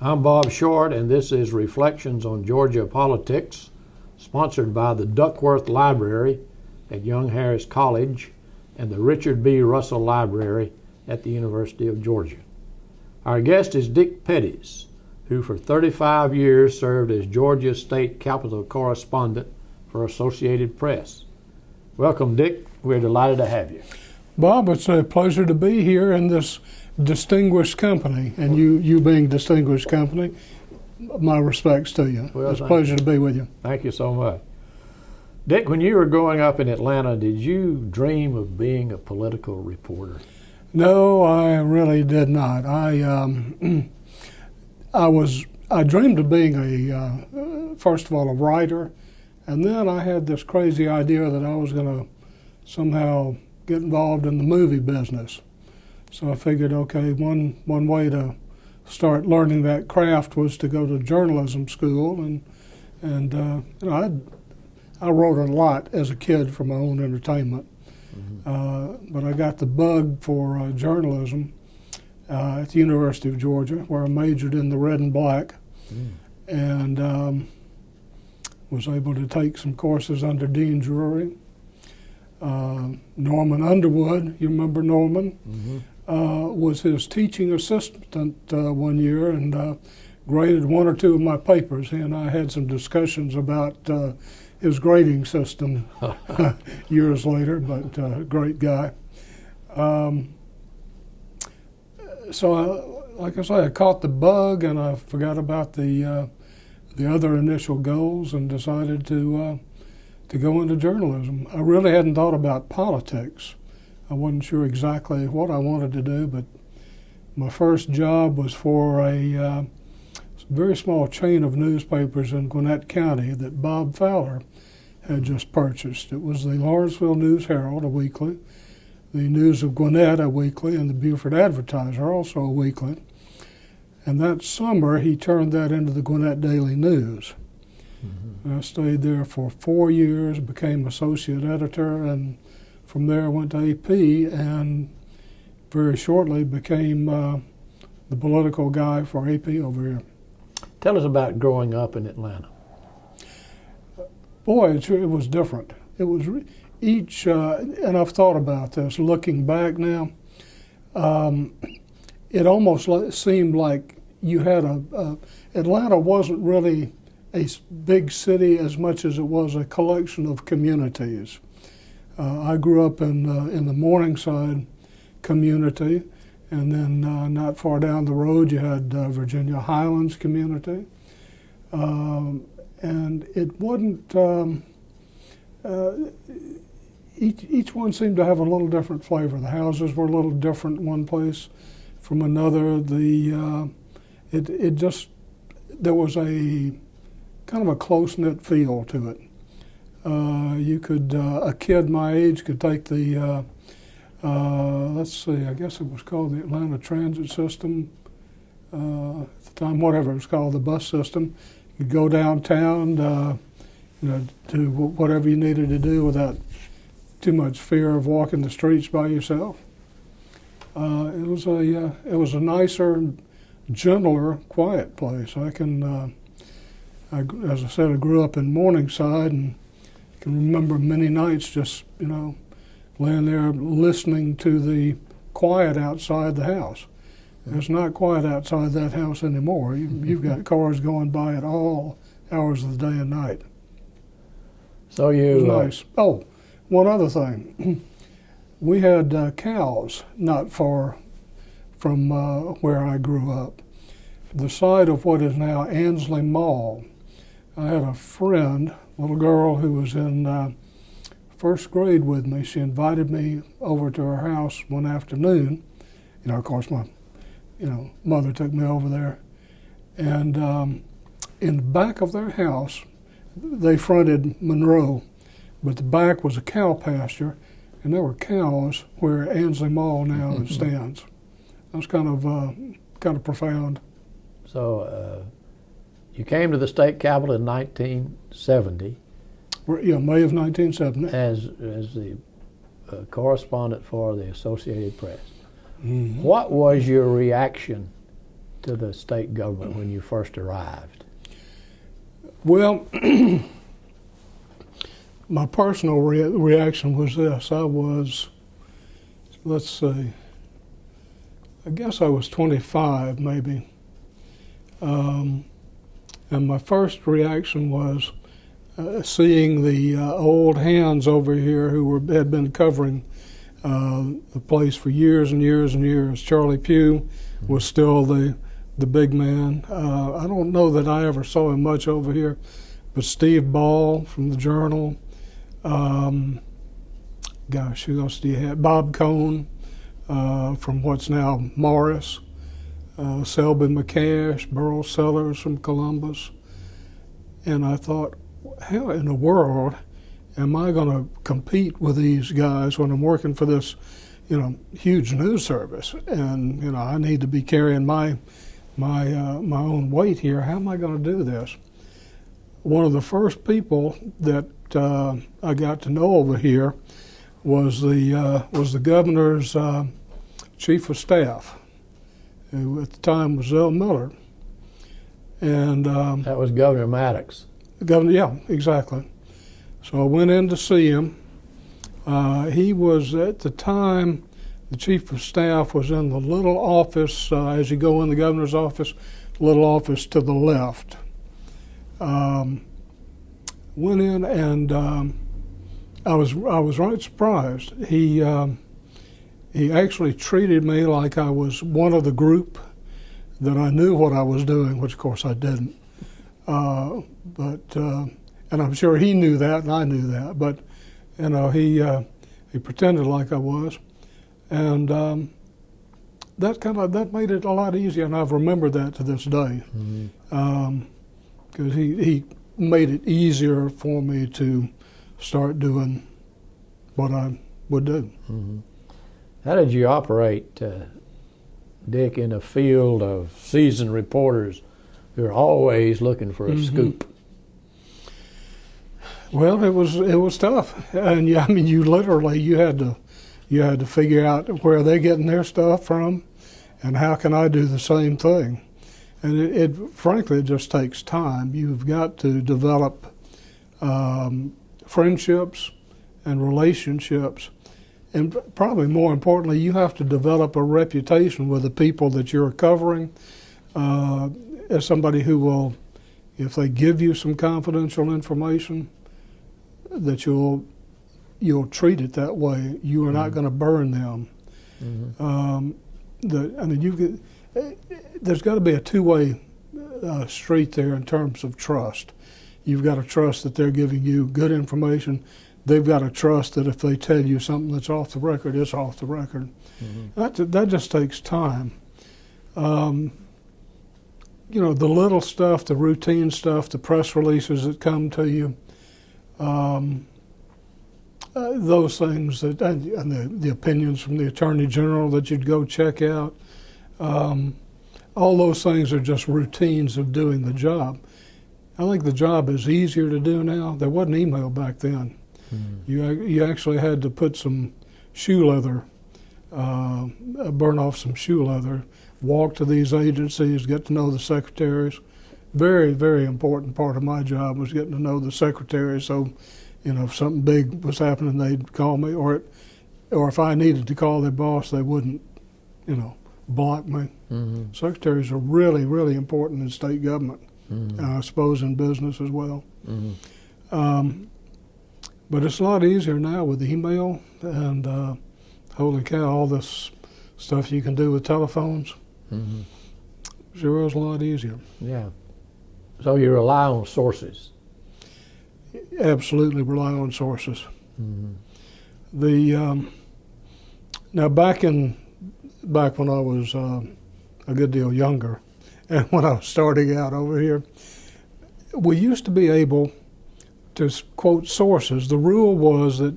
I'm Bob Short, and this is Reflections on Georgia Politics, sponsored by the Duckworth Library at Young Harris College and the Richard B. Russell Library at the University of Georgia. Our guest is Dick Pettis, who for 35 years served as Georgia State Capitol correspondent for Associated Press. Welcome, Dick. We're delighted to have you. Bob, it's a pleasure to be here in this distinguished company, and you being distinguished company, my respects to you. Well, it's a pleasure to be with you. Thank you so much. Dick, when you were growing up in Atlanta, did you dream of being a political reporter? No, I really did not. I dreamed of being first of all, a writer, and then I had this crazy idea that I was going to somehow get involved in the movie business. So I figured, okay, one way to start learning that craft was to go to journalism school, and I wrote a lot as a kid for my own entertainment. Mm-hmm. But I got the bug for journalism at the University of Georgia, where I majored in the red and black, and was able to take some courses under Dean Drury. Norman Underwood, you remember Norman? Mm-hmm. Was his teaching assistant one year, and graded one or two of my papers. He and I had some discussions about his grading system years later, but great guy. So, like I say, I caught the bug, and I forgot about the other initial goals and decided to go into journalism. I really hadn't thought about politics. I wasn't sure exactly what I wanted to do, but my first job was for a very small chain of newspapers in Gwinnett County that Bob Fowler had just purchased. It was the Lawrenceville News-Herald, a weekly, the News of Gwinnett, a weekly, and the Beaufort Advertiser, also a weekly. And that summer, he turned that into the Gwinnett Daily News. Mm-hmm. I stayed there for 4 years, became associate editor, and from there I went to AP, and very shortly became the political guy for AP over here. Tell us about growing up in Atlanta. Boy, it was different. It was and I've thought about this, looking back now, it almost seemed like you had Atlanta wasn't really a big city as much as it was a collection of communities. I grew up in the Morningside community, and then not far down the road you had Virginia Highlands community, and it wasn't. Each one seemed to have a little different flavor. The houses were a little different one place from another. There was a kind of a close-knit feel to it. You could, a kid my age could take the, let's see, I guess it was called the Atlanta Transit System at the time, whatever it was called, the bus system. You'd go downtown, to whatever you needed to do without too much fear of walking the streets by yourself. It was a nicer, gentler, quiet place. As I said, I grew up in Morningside, and I can remember many nights just, laying there listening to the quiet outside the house. It's not quiet outside that house anymore. You've got cars going by at all hours of the day and night. So it was nice. Oh, one other thing. We had cows not far from where I grew up. The site of what is now Ansley Mall. I had a friend, a little girl who was in first grade with me. She invited me over to her house one afternoon. Of course, my mother took me over there. And in the back of their house, they fronted Monroe, but the back was a cow pasture, and there were cows where Ansley Mall now stands. That was kind of profound. So you came to the state capitol in 1970. Yeah, May of 1970. As the correspondent for the Associated Press. Mm-hmm. What was your reaction to the state government when you first arrived? Well, my personal reaction was this. I was, let's see, I guess I was 25 maybe. And my first reaction was seeing the old hands over here who had been covering the place for years and years and years. Charlie Pugh was still the big man. I don't know that I ever saw him much over here, but Steve Ball from the Journal. Gosh, who else do you have? Bob Cohn from what's now Morris. Selby McCash, Burl Sellers from Columbus. And I thought, how in the world am I going to compete with these guys when I'm working for this, huge news service? And, I need to be carrying my own weight here. How am I going to do this? One of the first people that I got to know over here was the governor's chief of staff, who at the time was Zell Miller. And that was Governor Maddox. Governor, yeah, exactly. So I went in to see him. He was, at the time, the chief of staff was in the little office, as you go in the governor's office, little office to the left. Went in and I was right surprised. He actually treated me like I was one of the group, that I knew what I was doing, which of course I didn't. And I'm sure he knew that and I knew that, but he pretended like I was. And that made it a lot easier, and I've remembered that to this day. Because he made it easier for me to start doing what I would do. Mm-hmm. How did you operate, Dick, in a field of seasoned reporters who are always looking for a scoop? Well, it was tough, and you had to figure out where they're getting their stuff from, and how can I do the same thing. And frankly, it just takes time. You've got to develop friendships and relationships. And probably more importantly, you have to develop a reputation with the people that you're covering as somebody who will, if they give you some confidential information, that you'll treat it that way. You are not going to burn them. There's got to be a two-way street there in terms of trust. You've got to trust that they're giving you good information. They've got to trust that if they tell you something that's off the record, it's off the record. That just takes time. The little stuff, the routine stuff, the press releases that come to you, those things and the opinions from the Attorney General that you'd go check out, all those things are just routines of doing the job. I think the job is easier to do now. There wasn't email back then. You actually had to put some shoe leather, burn off some shoe leather, walk to these agencies, get to know the secretaries. Very, very important part of my job was getting to know the secretaries. So, if something big was happening, they'd call me, or if I needed to call their boss, they wouldn't, block me. Secretaries are really, really important in state government, and I suppose in business as well. But it's a lot easier now with email and holy cow, all this stuff you can do with telephones. Sure is a lot easier. Yeah. So you rely on sources. Absolutely rely on sources. Now back when I was a good deal younger, and when I was starting out over here, we used to be able to quote sources. The rule was that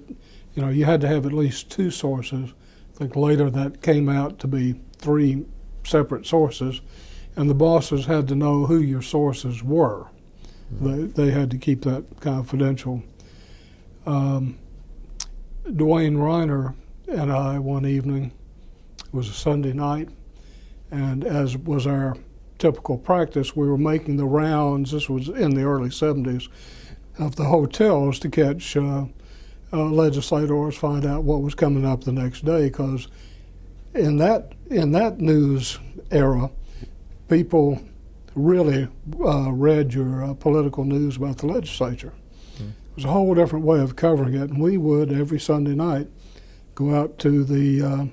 you had to have at least two sources. I think later that came out to be 3 separate sources, and the bosses had to know who your sources were. They had to keep that confidential. Dwayne Reiner and I one evening, it was a Sunday night, and as was our typical practice, we were making the rounds, this was in the early 70s, of the hotels to catch legislators, find out what was coming up the next day, because in that news era, people really read your political news about the legislature. Mm-hmm. It was a whole different way of covering it, and we would every Sunday night go out to the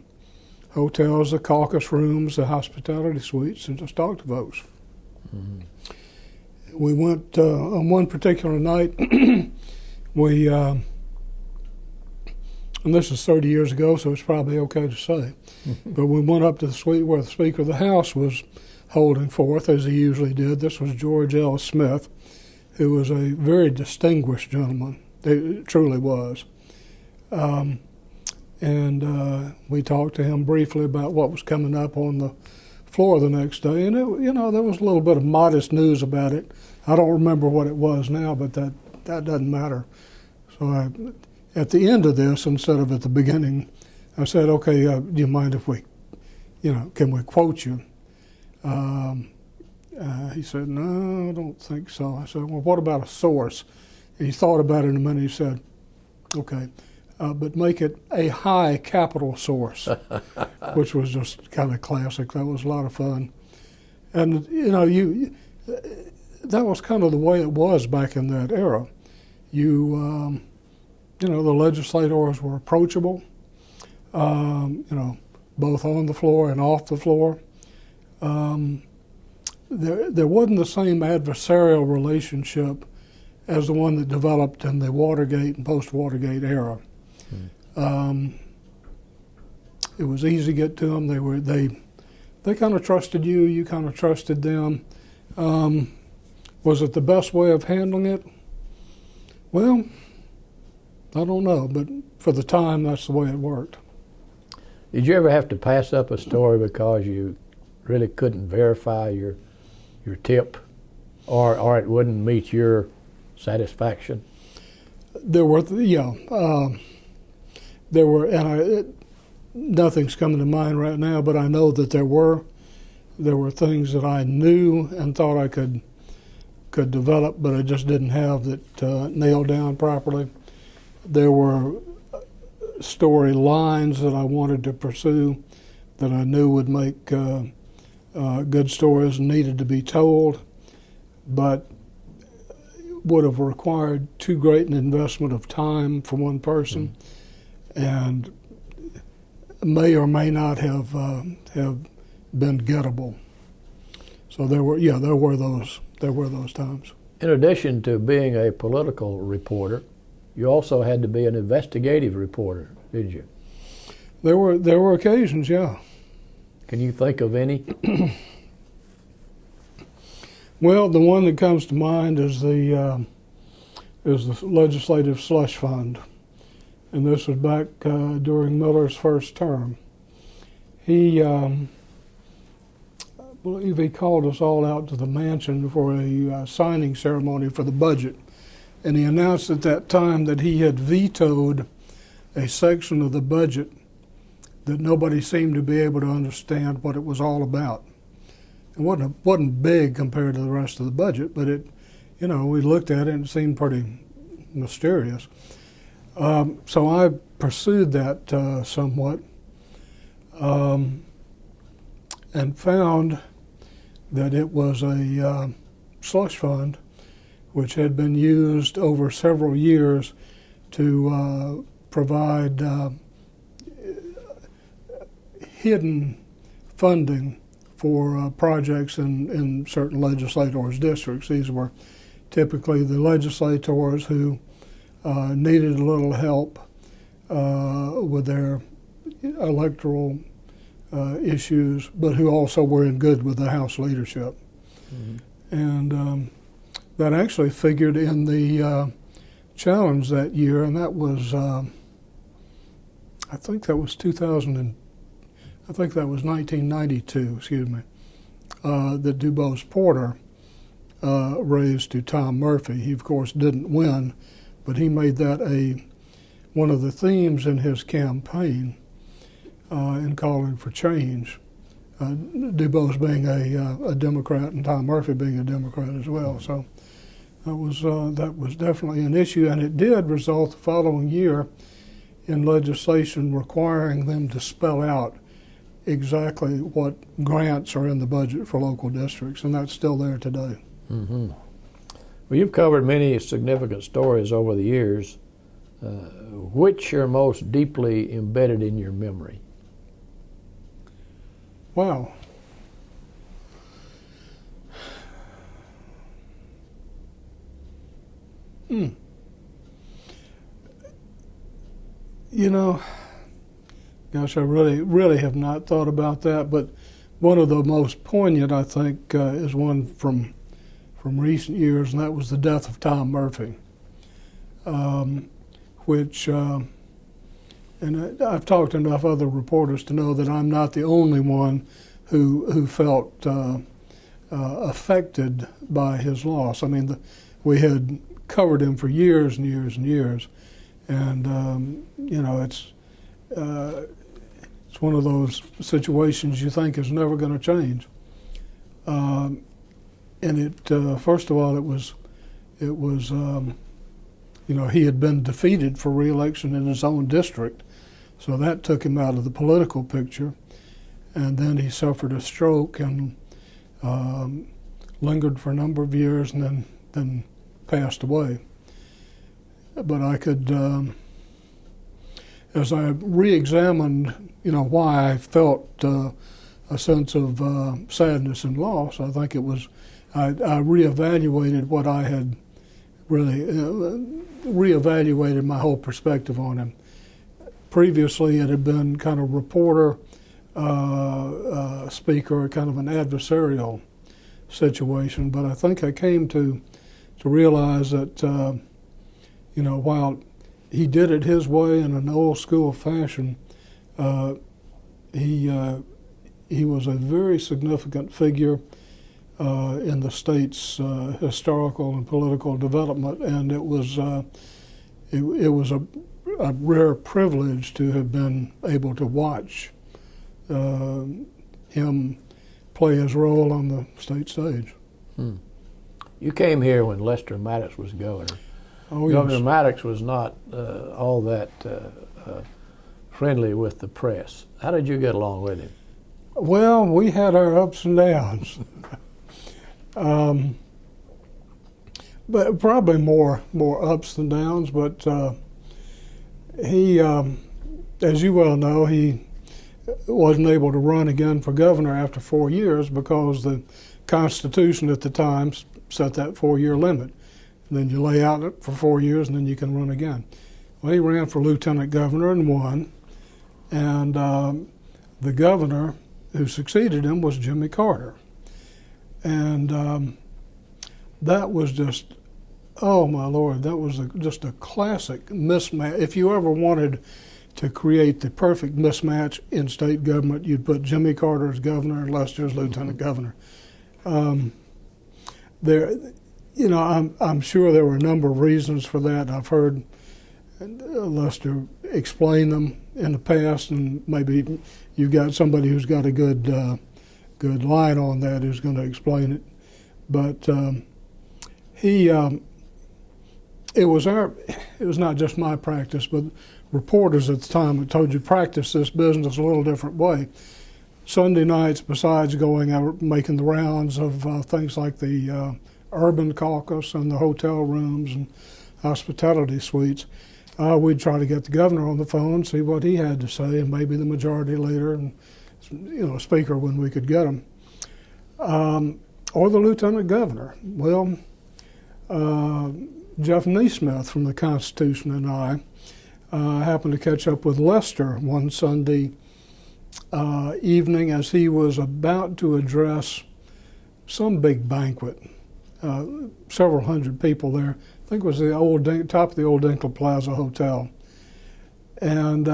hotels, the caucus rooms, the hospitality suites, and just talk to folks. Mm-hmm. We went on one particular night. We and this is 30 years ago, so it's probably okay to say. But we went up to the suite where the Speaker of the House was holding forth, as he usually did. This was George L. Smith, who was a very distinguished gentleman. It truly was. And we talked to him briefly about what was coming up on the floor the next day. And, there was a little bit of modest news about it. I don't remember what it was now, but that doesn't matter. So at the end of this, instead of at the beginning, I said, okay, do you mind if we, can we quote you? He said, no, I don't think so. I said, well, what about a source? And he thought about it in a minute. He said, okay, but make it a high capital source, which was just kind of classic. That was a lot of fun. And, that was kind of the way it was back in that era. The legislators were approachable, both on the floor and off the floor. There wasn't the same adversarial relationship as the one that developed in the Watergate and post-Watergate era. It was easy to get to them. They kind of trusted you. You kind of trusted them. Was it the best way of handling it? Well, I don't know, but for the time, that's the way it worked. Did you ever have to pass up a story because you really couldn't verify your tip, or it wouldn't meet your satisfaction? There were, and nothing's coming to mind right now, but I know that there were things that I knew and thought I could develop, but I just didn't have that nailed down properly. There were story lines that I wanted to pursue that I knew would make good stories and needed to be told, but would have required too great an investment of time from one person, and may or may not have been gettable. So there were those times. In addition to being a political reporter, you also had to be an investigative reporter, did you? There were occasions, yeah. Can you think of any? Well, the one that comes to mind is the legislative slush fund, and this was back during Miller's first term. He, I believe he called us all out to the mansion for a signing ceremony for the budget, and he announced at that time that he had vetoed a section of the budget that nobody seemed to be able to understand what it was all about. It wasn't big compared to the rest of the budget, but it, we looked at it and it seemed pretty mysterious. So I pursued that somewhat, and found that it was a slush fund which had been used over several years to provide hidden funding for projects in certain legislators' districts. These were typically the legislators who needed a little help with their electoral issues, but who also were in good with the House leadership. Mm-hmm. And that actually figured in the challenge that year, and that was, I think that was 1992, excuse me, that DuBose Porter raised to Tom Murphy. He, of course, didn't win, but he made that one of the themes in his campaign in calling for change. DuBose being a Democrat and Tom Murphy being a Democrat as well. So that was definitely an issue, and it did result the following year in legislation requiring them to spell out exactly what grants are in the budget for local districts, and that's still there today. Mm-hmm. Well, you've covered many significant stories over the years. Which are most deeply embedded in your memory? Wow. You know, gosh, I really have not thought about that, but one of the most poignant, I think, is one from recent years, and that was the death of Tom Murphy, which, and I've talked to enough other reporters to know that I'm not the only one who felt affected by his loss. I mean, we had covered him for years and years and years, and you know, it's one of those situations you think is never going to change. And it, first of all, it was, you know, he had been defeated for re-election in his own district, so that took him out of the political picture. And then he suffered a stroke and lingered for a number of years, and then passed away. But I could, as I re-examined, you know, why I felt a sense of sadness and loss, I think it was, I reevaluated what I had really, reevaluated my whole perspective on him. Previously, it had been kind of reporter, speaker, kind of an adversarial situation, but I think I came to realize that, you know, while he did it his way in an old school fashion, he was a very significant figure in the state's historical and political development, and it was a rare privilege to have been able to watch him play his role on the state stage. You came here when Lester Maddox was governor. Oh, Governor yes. Maddox was not all that friendly with the press. How did you get along with him? Well, we had our ups and downs. But probably more ups than downs. But he, as you well know, he wasn't able to run again for governor after 4 years because the Constitution at the time set that 4-year limit. And then you lay out it for 4 years, and then you can run again. Well, he ran for lieutenant governor and won. And the governor who succeeded him was Jimmy Carter. And that was just, oh my Lord, that was just a classic mismatch. If you ever wanted to create the perfect mismatch in state government, you'd put Jimmy Carter as governor and Lester as lieutenant governor. There, you know, I'm sure there were a number of reasons for that. I've heard Lester explain them in the past, and maybe you've got somebody who's got a good line on that who's going to explain it. But it was not just my practice, but reporters at the time had told you practice this business a little different way. Sunday nights, besides going out making the rounds of things like the urban caucus and the hotel rooms and hospitality suites, we'd try to get the governor on the phone, see what he had to say, and maybe the majority leader and, you know, speaker when we could get him, or the lieutenant governor. Well, Jeff Neesmith from the Constitution and I happened to catch up with Lester one Sunday evening as he was about to address some big banquet. Several hundred people there. I think it was the top of the old Dinkle Plaza Hotel. And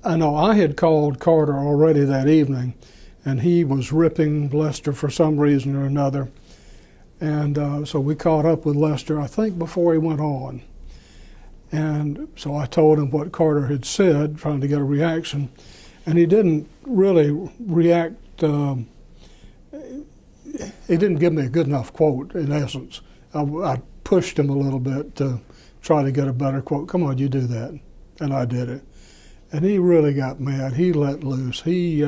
I know I had called Carter already that evening, and he was ripping Lester for some reason or another. And so we caught up with Lester, I think, before he went on. And so I told him what Carter had said, trying to get a reaction. And he didn't really react. He didn't give me a good enough quote, in essence. I pushed him a little bit to try to get a better quote. Come on, you do that. And I did it. And he really got mad. He let loose. He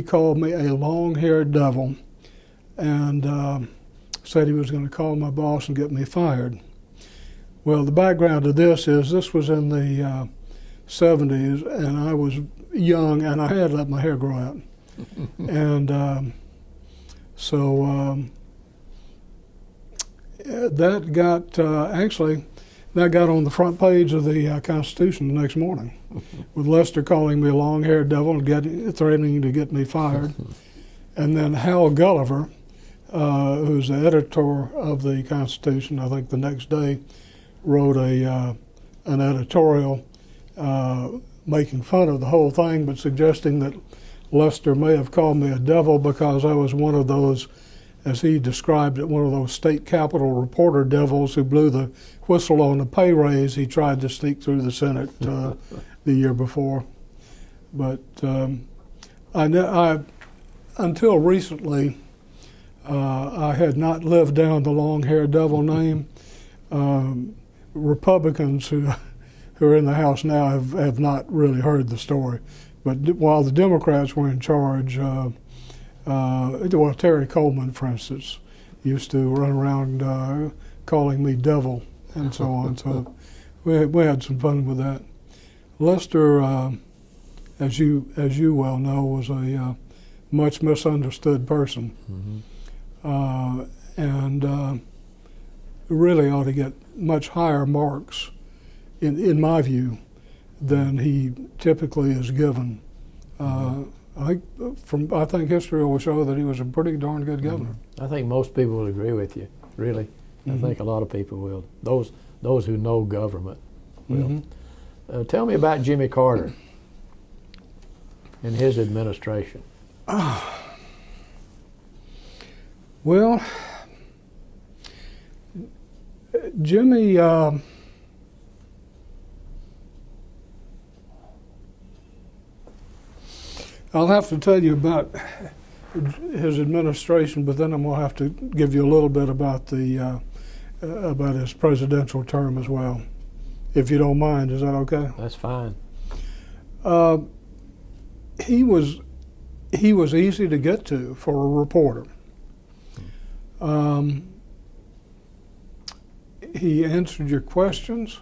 called me a long-haired devil and said he was going to call my boss and get me fired. Well, the background to this was in the 70s, and I was young, and I had let my hair grow out. And so that got that got on the front page of the Constitution the next morning, with Lester calling me a long-haired devil and threatening to get me fired. And then Hal Gulliver, who's the editor of the Constitution, I think the next day wrote an editorial making fun of the whole thing, but suggesting that Lester may have called me a devil because I was one of those, as he described it, one of those state capitol reporter devils who blew the whistle on the pay raise he tried to sneak through the Senate the year before. But I until recently, I had not lived down the long-haired devil name. Republicans who are in the House now have not really heard the story. But while the Democrats were in charge, Terry Coleman, for instance, used to run around calling me devil and so on. So we had some fun with that. Lester, as you well know, was a much misunderstood person, and really ought to get much higher marks, in my view, than he typically is given. I think history will show that he was a pretty darn good governor. I think most people will agree with you, really. I think a lot of people will. Those who know government will. Tell me about Jimmy Carter and his administration. Well, Jimmy, I'll have to tell you about his administration, but then I'm going to have to give you a little bit about about his presidential term as well, if you don't mind. Is that okay? That's fine. He was easy to get to for a reporter. He answered your questions.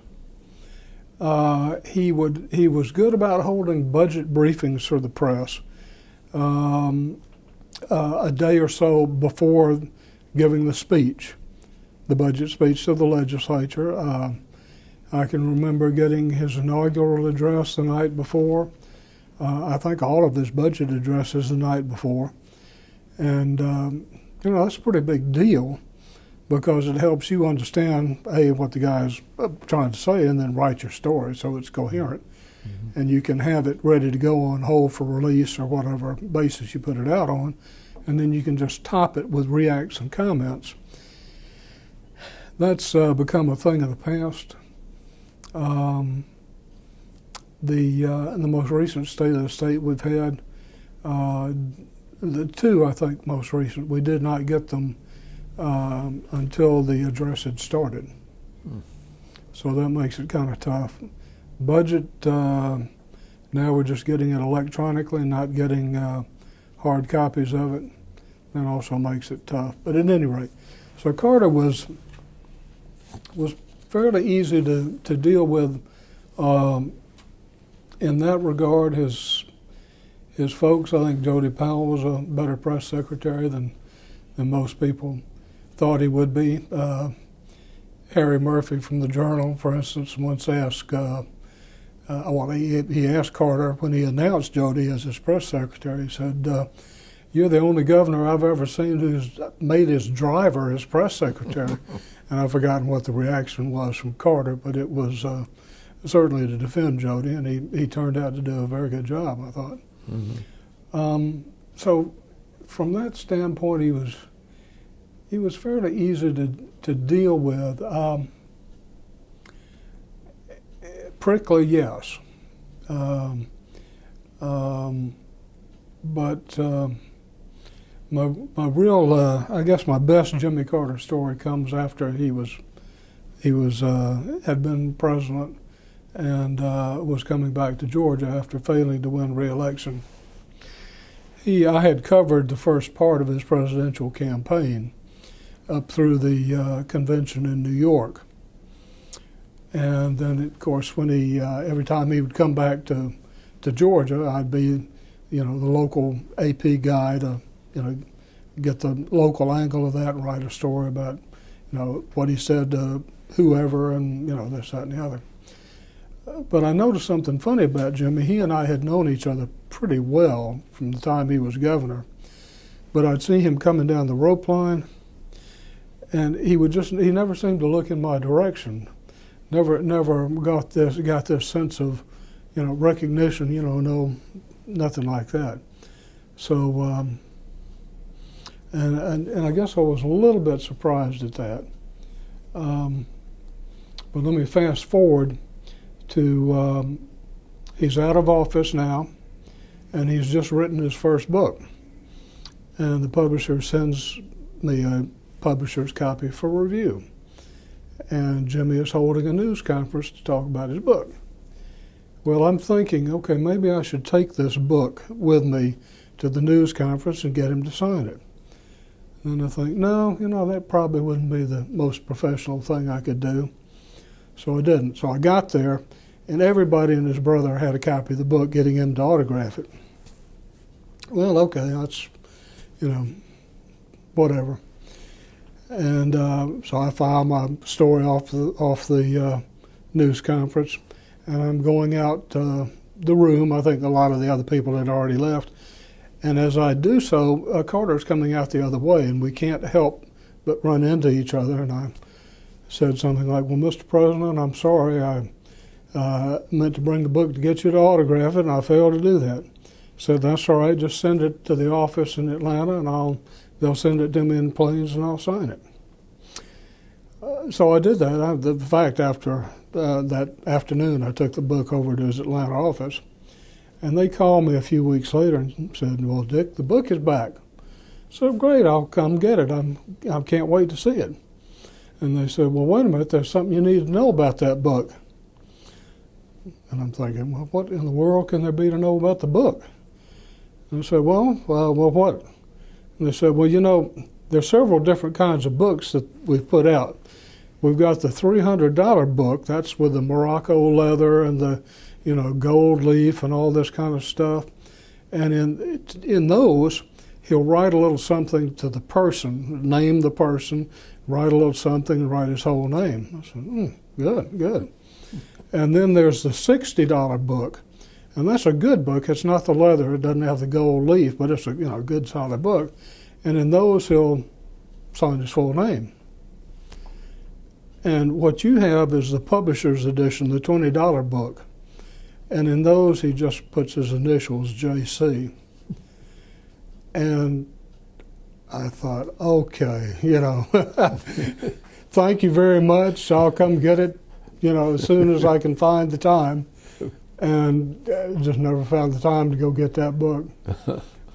He was good about holding budget briefings for the press a day or so before giving the budget speech to the legislature. I can remember getting his inaugural address the night before. I think all of his budget addresses the night before. And, that's a pretty big deal, because it helps you understand, A, what the guy's trying to say, and then write your story so it's coherent. And you can have it ready to go on hold for release or whatever basis you put it out on, and then you can just top it with reacts and comments. That's become a thing of the past. In the most recent State of the State we've had, the two, I think, most recent, we did not get them until the address had started. So that makes it kind of tough. Budget, now we're just getting it electronically, not getting hard copies of it. That also makes it tough. But at any rate, so Carter was fairly easy to deal with in that regard. His folks, I think Jody Powell was a better press secretary than most people thought he would be. Harry Murphy from the Journal, for instance, once asked, he asked Carter when he announced Jody as his press secretary, he said, "You're the only governor I've ever seen who's made his driver his press secretary." And I've forgotten what the reaction was from Carter, but it was certainly to defend Jody, and he turned out to do a very good job, I thought. So from that standpoint, he was fairly easy to deal with. Prickly, yes. But my real, I guess my best Jimmy Carter story comes after he had been president and was coming back to Georgia after failing to win re-election. I had covered the first part of his presidential campaign up through the convention in New York. And then, of course, when every time he would come back to Georgia, I'd be, the local AP guy to, get the local angle of that and write a story about, what he said to whoever and, this, that, and the other. But I noticed something funny about Jimmy. He and I had known each other pretty well from the time he was governor. But I'd see him coming down the rope line, and he never seemed to look in my direction. Never got this sense of, recognition, no, nothing like that. So, and I guess I was a little bit surprised at that. But let me fast forward to, he's out of office now, and he's just written his first book. And the publisher sends me a publisher's copy for review. And Jimmy is holding a news conference to talk about his book. Well, I'm thinking, okay, maybe I should take this book with me to the news conference and get him to sign it. And I think, no, that probably wouldn't be the most professional thing I could do. So I didn't. So I got there, and everybody and his brother had a copy of the book, getting him to autograph it. Well, okay, that's, whatever. And so I filed my story off the news conference, and I'm going out the room. I think a lot of the other people had already left. And as I do so, Carter's coming out the other way, and we can't help but run into each other. And I said something like, well, Mr. President, I'm sorry. I meant to bring the book to get you to autograph it, and I failed to do that. Said, that's all right. Just send it to the office in Atlanta, and they'll send it to me in planes, and I'll sign it. So I did that. In fact, after that afternoon, I took the book over to his Atlanta office. And they called me a few weeks later and said, well, Dick, the book is back. So great, I'll come get it. I can't wait to see it. And they said, well, wait a minute, there's something you need to know about that book. And I'm thinking, well, what in the world can there be to know about the book? And I said, well, what? And they said, well, there's several different kinds of books that we've put out. We've got the $300 book, that's with the Morocco leather and the gold leaf and all this kind of stuff. And in those, he'll write a little something to the person, name the person, write a little something, and write his whole name. I said, good. And then there's the $60 book, and that's a good book. It's not the leather, it doesn't have the gold leaf, but it's a good solid book. And in those, he'll sign his full name. And what you have is the publisher's edition, the $20 book. And in those, he just puts his initials, JC. And I thought, okay, thank you very much. I'll come get it, as soon as I can find the time. And just never found the time to go get that book.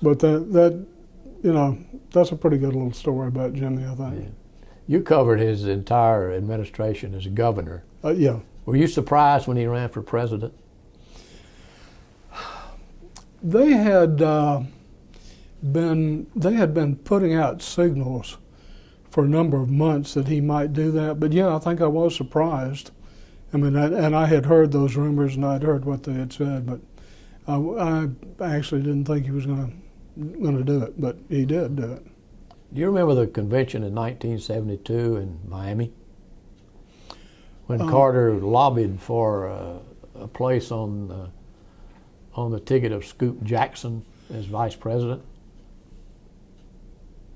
But that's a pretty good little story about Jimmy, I think. Yeah. You covered his entire administration as governor. Yeah. Were you surprised when he ran for president? They had been putting out signals for a number of months that he might do that. But yeah, I think I was surprised. I mean, I had heard those rumors and I'd heard what they had said, but I actually didn't think he was going to do it. But he did do it. Do you remember the convention in 1972 in Miami when Carter lobbied for a place on the ticket of Scoop Jackson as vice president?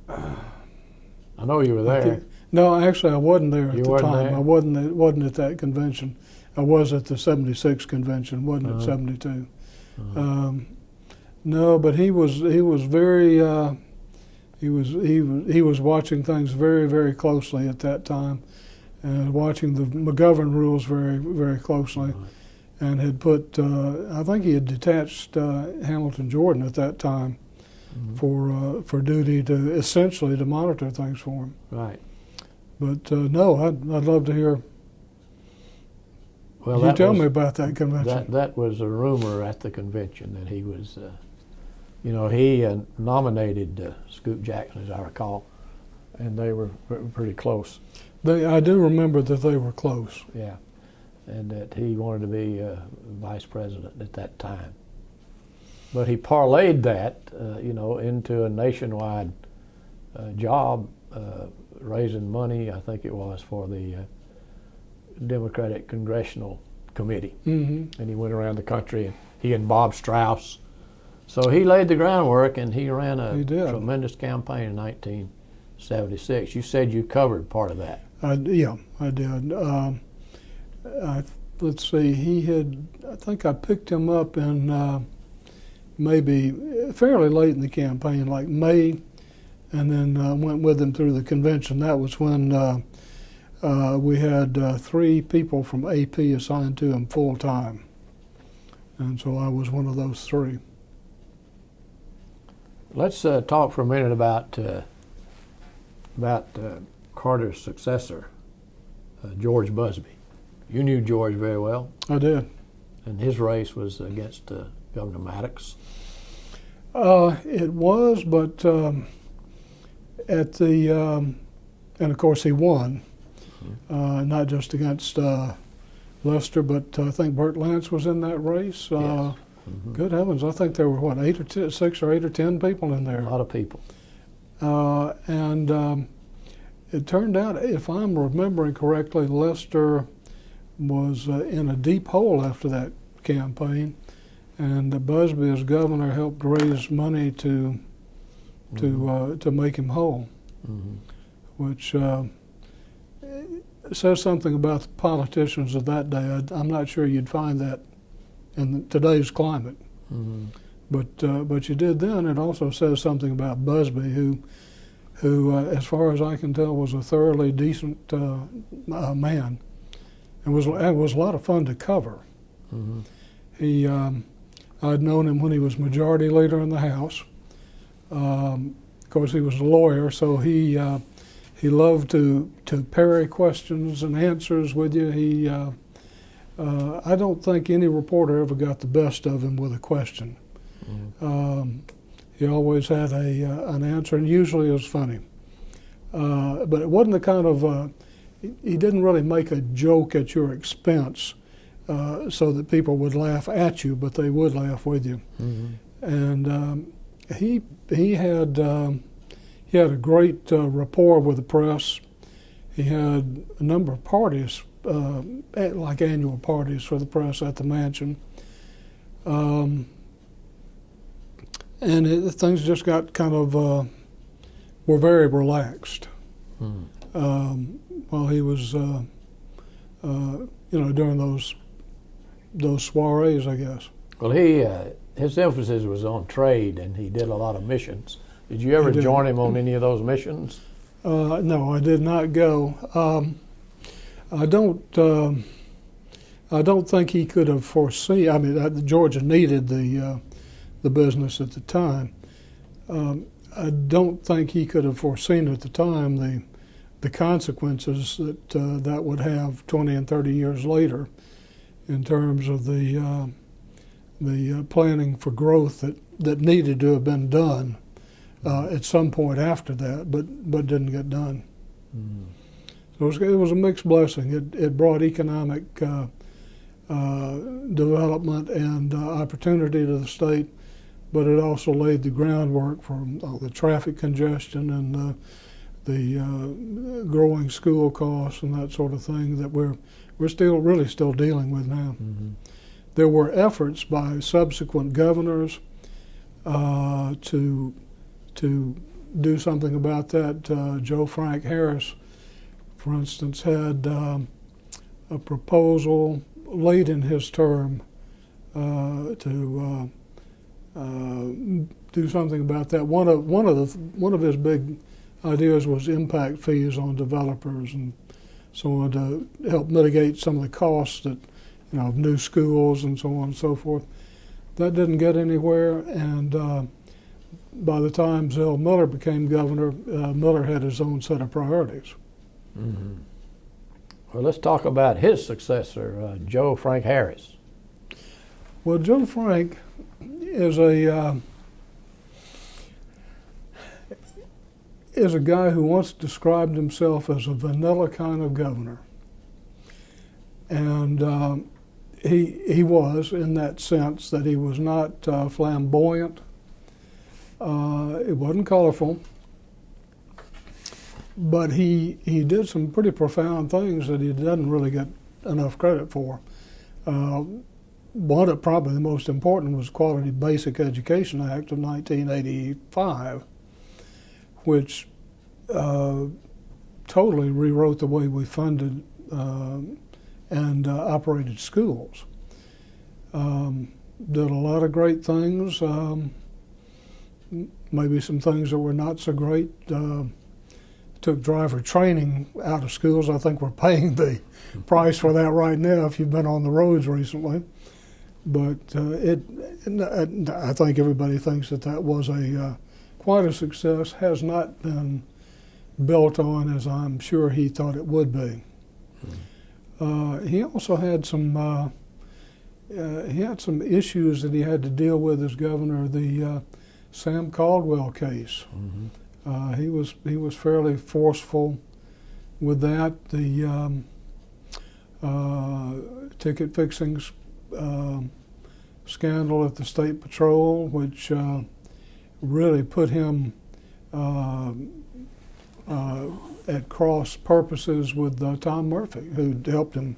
I know you were there. No, actually, I wasn't there at the time. There? I wasn't at that convention. I was at the '76 convention. Wasn't at '72. No, but he was very. He was watching things very, very closely at that time, and watching the McGovern rules very, very closely. and had put, I think he had detached Hamilton Jordan at that time for duty to essentially to monitor things for him. Right. But no, I'd love to hear. Well, you tell me about that convention. That was a rumor at the convention that he was, he nominated Scoop Jackson, as I recall, and they were pretty close. I do remember that they were close. Yeah, and that he wanted to be vice president at that time. But he parlayed that, into a nationwide job, raising money, I think it was, for the Democratic Congressional Committee. Mm-hmm. And he went around the country, and he and Bob Strauss. So he laid the groundwork, and he ran a tremendous campaign in 1976. You said you covered part of that. Yeah, I did. Let's see, I think I picked him up in maybe fairly late in the campaign, like May, and then went with him through the convention. That was when we had 3 people from AP assigned to him full time, and so I was one of those 3. Let's talk for a minute about Carter's successor, George Busby. You knew George very well. I did. And his race was against Governor Maddox. It was, but at the and of course he won. Not just against Lester, but I think Burt Lance was in that race. Yes. Good heavens, I think there were, 6 or 8 or 10 people in there. A lot of people. And it turned out, if I'm remembering correctly, Lester was in a deep hole after that campaign, and Busby, as governor, helped raise money to make him whole, which says something about the politicians of that day. I'm not sure you'd find that in today's climate, but you did then. It also says something about Busby, who, as far as I can tell, was a thoroughly decent man, and was a lot of fun to cover. I'd known him when he was majority leader in the House. Of course, he was a lawyer, so he loved to parry questions and answers with you. I don't think any reporter ever got the best of him with a question. He always had an answer, and usually it was funny. But it wasn't the kind of, he didn't really make a joke at your expense so that people would laugh at you, but they would laugh with you. And he had a great rapport with the press. He had a number of parties, like annual parties for the press at the mansion. And things just got kind of, were very relaxed while he was, during those soirees, I guess. Well, his emphasis was on trade, and he did a lot of missions. Did you ever join him on any of those missions? No, I did not go. I don't think he could have foreseen. I mean, Georgia needed the business at the time. I don't think he could have foreseen at the time the consequences that would have 20 and 30 years later, in terms of the planning for growth that needed to have been done at some point after that, but didn't get done. So it was a mixed blessing. It brought economic development and opportunity to the state, but it also laid the groundwork for the traffic congestion and the growing school costs and that sort of thing that we're still dealing with now. There were efforts by subsequent governors to do something about that. Joe Frank Harris, for instance, had a proposal late in his term to do something about that. One of his big ideas was impact fees on developers and so on, to help mitigate some of the costs that new schools and so on and so forth. That didn't get anywhere, and by the time Zell Miller became governor, Miller had his own set of priorities. Mm-hmm. Well, let's talk about his successor, Joe Frank Harris. Well, Joe Frank is a guy who once described himself as a vanilla kind of governor, and he was, in that sense, that he was not flamboyant. It wasn't colorful, but he did some pretty profound things that he doesn't really get enough credit for. One of probably the most important was Quality Basic Education Act of 1985, which totally rewrote the way we funded and operated schools. Did a lot of great things, maybe some things that were not so great. Took driver training out of schools. I think we're paying the price for that right now if you've been on the roads recently. But I think everybody thinks that was quite a success. Has not been built on as I'm sure he thought it would be. He also had some issues that he had to deal with as governor. The Sam Caldwell case. Mm-hmm. He was fairly forceful with that. The ticket fixing scandal at the State Patrol, which really put him at cross purposes with Tom Murphy, who helped him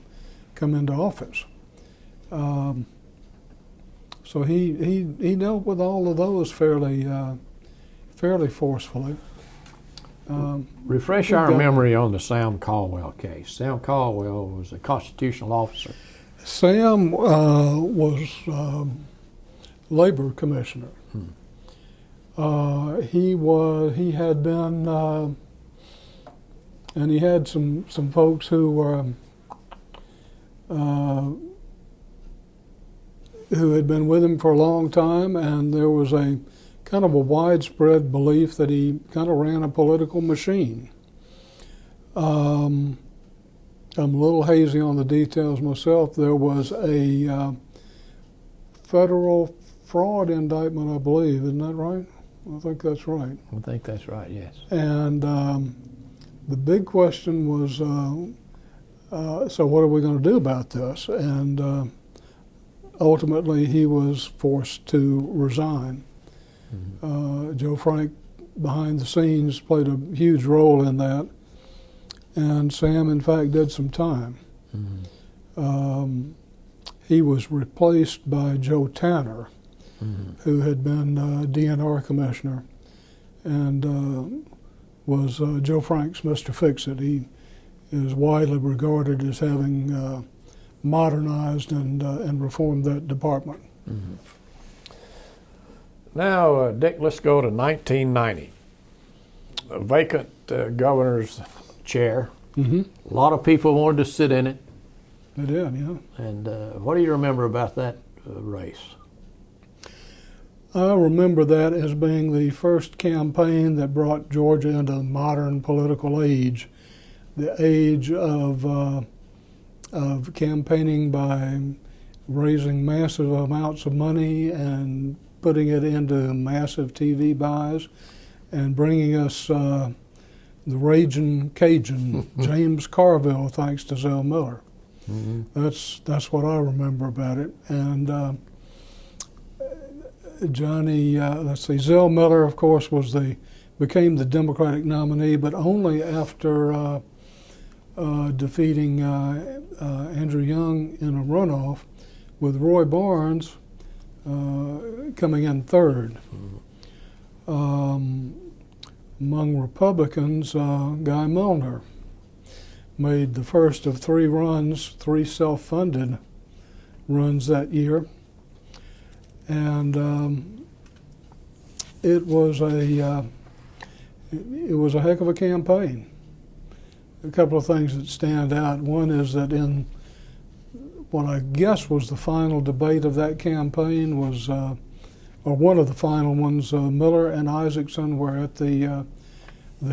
come into office. So he dealt with all of those fairly forcefully. Refresh our memory on the Sam Caldwell case. Sam Caldwell was a constitutional officer. Sam was labor commissioner. He had been, and he had some folks who were who had been with him for a long time, and there was a kind of a widespread belief that he kind of ran a political machine. I'm a little hazy on the details myself. There was a federal fraud indictment, I believe. Isn't that right? I think that's right. I think that's right, yes. And the big question was, so what are we going to do about this? And ultimately, he was forced to resign. Mm-hmm. Joe Frank, behind the scenes, played a huge role in that. And Sam, in fact, did some time. Mm-hmm. He was replaced by Joe Tanner, mm-hmm. who had been DNR commissioner and was Joe Frank's Mr. Fix-It. He is widely regarded as having modernized and reformed that department. Mm-hmm. Now, Dick, let's go to 1990. A vacant governor's chair. Mm-hmm. A lot of people wanted to sit in it. They did, yeah. And what do you remember about that race? I remember that as being the first campaign that brought Georgia into the modern political age, the age of campaigning by raising massive amounts of money and putting it into massive TV buys and bringing us the Ragin' Cajun, James Carville, thanks to Zell Miller. Mm-hmm. That's what I remember about it. And Zell Miller, of course, became the Democratic nominee, but only after defeating Andrew Young in a runoff, with Roy Barnes coming in third. Mm-hmm. Among Republicans, Guy Milner made the first of three self-funded runs that year. And it was a heck of a campaign. A couple of things that stand out. One is that in what I guess was the final debate of that campaign was, or one of the final ones, Miller and Isaacson were at the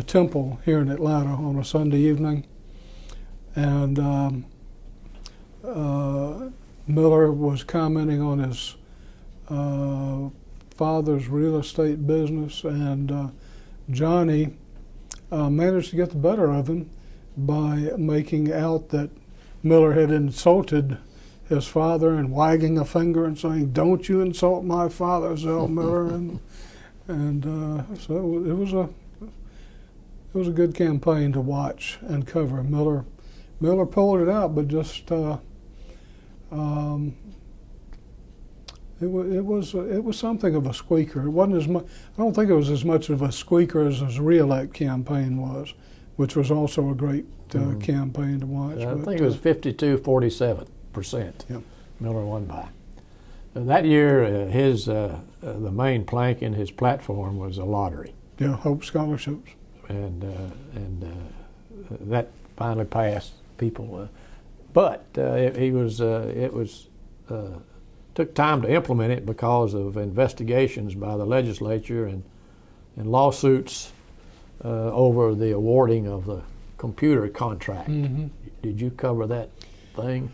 Temple here in Atlanta on a Sunday evening. And Miller was commenting on his father's real estate business, and Johnny managed to get the better of him by making out that Miller had insulted his father and wagging a finger and saying, "Don't you insult my father, Zell Miller." and so it was a good campaign to watch and cover. Miller pulled it out, but just it was something of a squeaker. It wasn't as much. I don't think it was as much of a squeaker as his re-elect campaign was, which was also a great campaign to watch. I think it was 52-47%. Yeah. Miller won by. That year, the main plank in his platform was a lottery. Yeah, Hope Scholarships. And that finally passed people, but took time to implement it because of investigations by the legislature and lawsuits over the awarding of the computer contract. Mm-hmm. Did you cover that thing?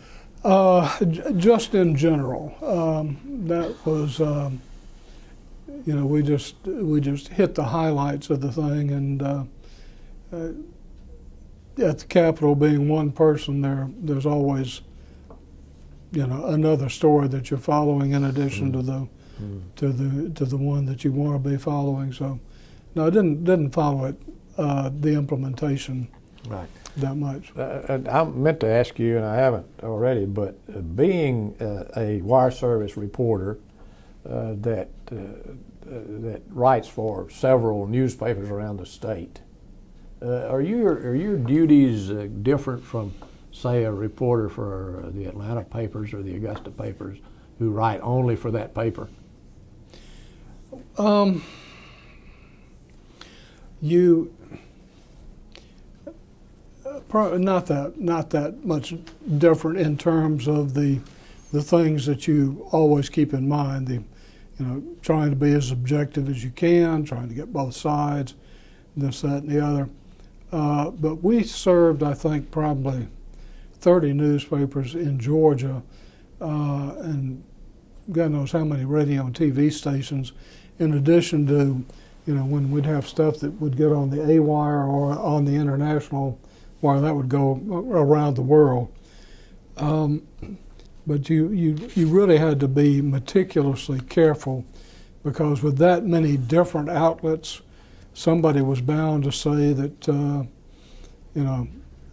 Just in general, that was we just hit the highlights of the thing, and at the Capitol being one person, there's always another story that you're following in addition to the one that you want to be following. So no, I didn't follow it, the implementation. Right. That much. I meant to ask you, and I haven't already, but being a wire service reporter that writes for several newspapers around the state, are your duties different from, say, a reporter for the Atlanta papers or the Augusta papers who write only for that paper? Probably not that much different in terms of the things that you always keep in mind. Trying to be as objective as you can, trying to get both sides, this, that, and the other. But we served, I think, probably 30 newspapers in Georgia, and God knows how many radio and TV stations, in addition to, when we'd have stuff that would get on the A-wire or on the international wire, that would go around the world. But you really had to be meticulously careful, because with that many different outlets, somebody was bound to say that,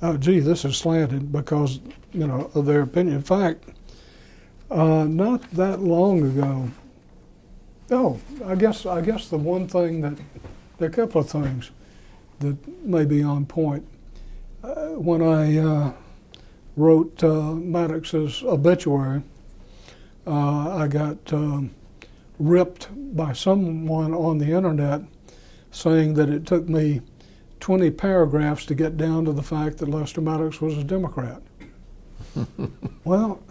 oh, gee, this is slanted because, of their opinion. In fact, not that long ago, I guess the one thing there are a couple of things that may be on point. When I wrote Maddox's obituary, I got ripped by someone on the internet saying that it took me 20 paragraphs to get down to the fact that Lester Maddox was a Democrat. Well,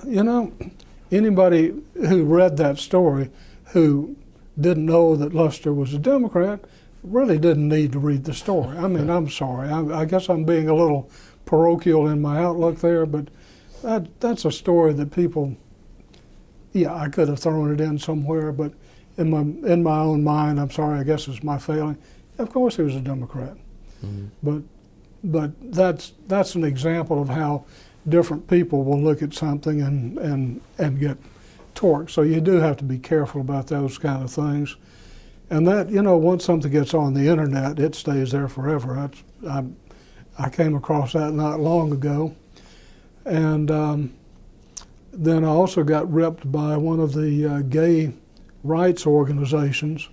anybody who read that story who didn't know that Lester was a Democrat really didn't need to read the story. I mean, I'm sorry. I guess I'm being a little parochial in my outlook there, but that's a story that people, I could have thrown it in somewhere, but in my own mind, I'm sorry, I guess it's my failing. Of course he was a Democrat. Mm-hmm. But that's an example of how different people will look at something and get torqued. So you do have to be careful about those kind of things. And that, once something gets on the internet, it stays there forever. I came across that not long ago. And then I also got ripped by one of the gay rights organizations.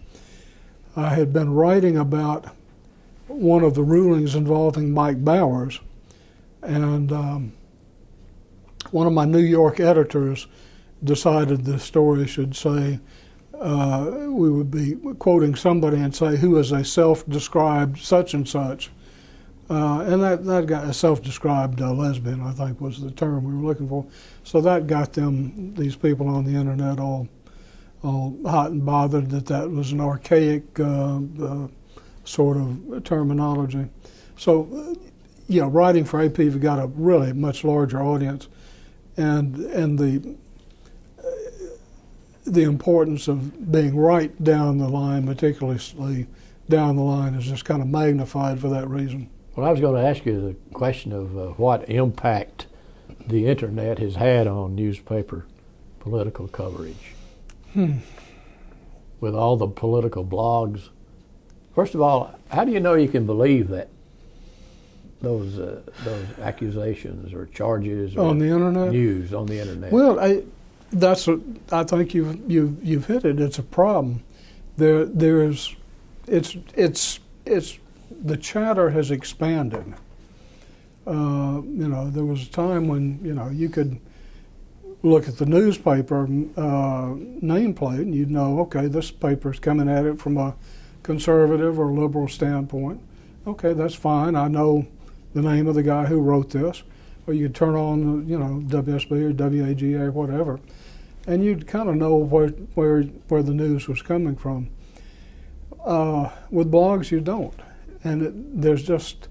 I had been writing about one of the rulings involving Mike Bowers, and one of my New York editors decided the story should say, we would be quoting somebody and say, who is a self-described such and such. And that got a self-described lesbian, I think, was the term we were looking for. So that got these people on the internet all hot and bothered that was an archaic sort of terminology. So, writing for AP, we got a really much larger audience, and the importance of being right down the line, meticulously down the line, is just kind of magnified for that reason. Well, I was going to ask you the question of what impact the internet has had on newspaper political coverage. With all the political blogs. First of all, how do you know you can believe that those accusations or charges or on the internet? News on the internet? Well, I think you've hit it. It's a problem. It's the chatter has expanded. There was a time when you could look at the newspaper nameplate and you'd know, okay, this paper's coming at it from a conservative or liberal standpoint. Okay, that's fine. I know the name of the guy who wrote this. Or you could turn on, WSB or WAGA or whatever, and you'd kind of know where the news was coming from. With blogs, you don't, and there's just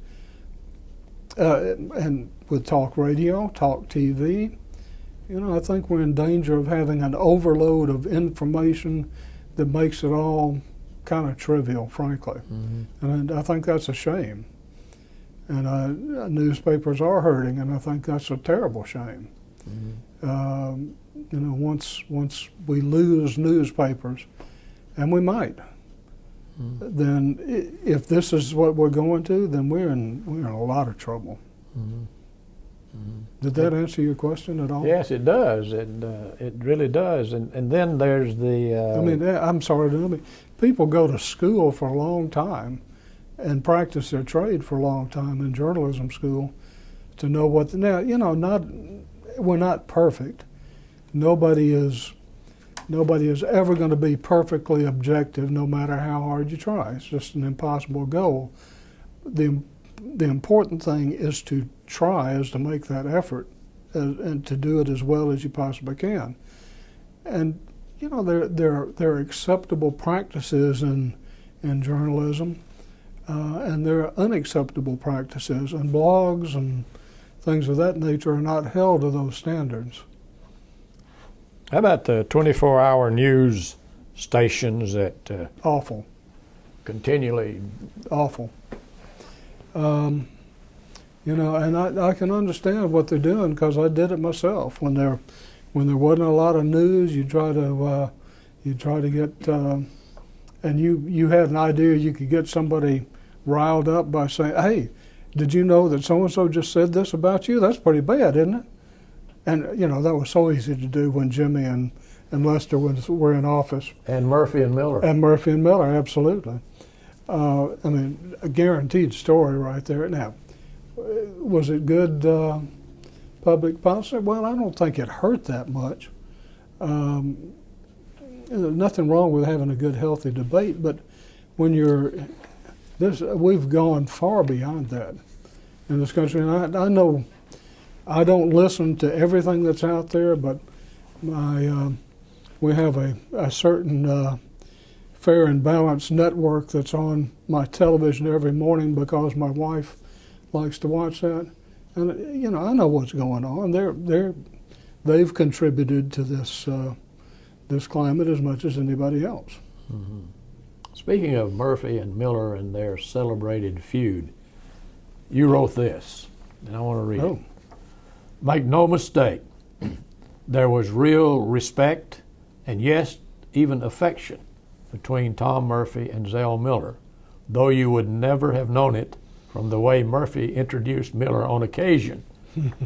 and with talk radio, talk TV, I think we're in danger of having an overload of information that makes it all kind of trivial, frankly. Mm-hmm. And I think that's a shame. And newspapers are hurting, and I think that's a terrible shame. Mm-hmm. Once we lose newspapers, and we might, then if this is what we're going to, then we're in a lot of trouble. Mm-hmm. Mm-hmm. Did that answer your question at all? Yes, it does. It really does. And then there's the. I'm sorry to me. People go to school for a long time and practice their trade for a long time in journalism school to know what. We're not perfect. Nobody is ever going to be perfectly objective, no matter how hard you try. It's just an impossible goal. The important thing is to try, is to make that effort, and to do it as well as you possibly can. And there are acceptable practices in journalism, and there are unacceptable practices, and blogs and things of that nature are not held to those standards. How about the 24-hour news stations that awful, continually awful. And I can understand what they're doing because I did it myself. When there wasn't a lot of news, you try to get, and you had an idea you could get somebody riled up by saying, "Hey, did you know that so and so just said this about you? That's pretty bad, isn't it?" And that was so easy to do when Jimmy and Lester were in office. And Murphy and Miller. And Murphy and Miller, absolutely. A guaranteed story right there. Now, was it good public policy? Well, I don't think it hurt that much. Nothing wrong with having a good, healthy debate, but when we've gone far beyond that in this country. And I know I don't listen to everything that's out there, but we have a certain fair and balanced network that's on my television every morning because my wife likes to watch that, and I know what's going on. They've contributed to this climate as much as anybody else. Mm-hmm. Speaking of Murphy and Miller and their celebrated feud, you wrote this, and I want to read it. Make no mistake, there was real respect and yes, even affection between Tom Murphy and Zell Miller, though you would never have known it from the way Murphy introduced Miller on occasion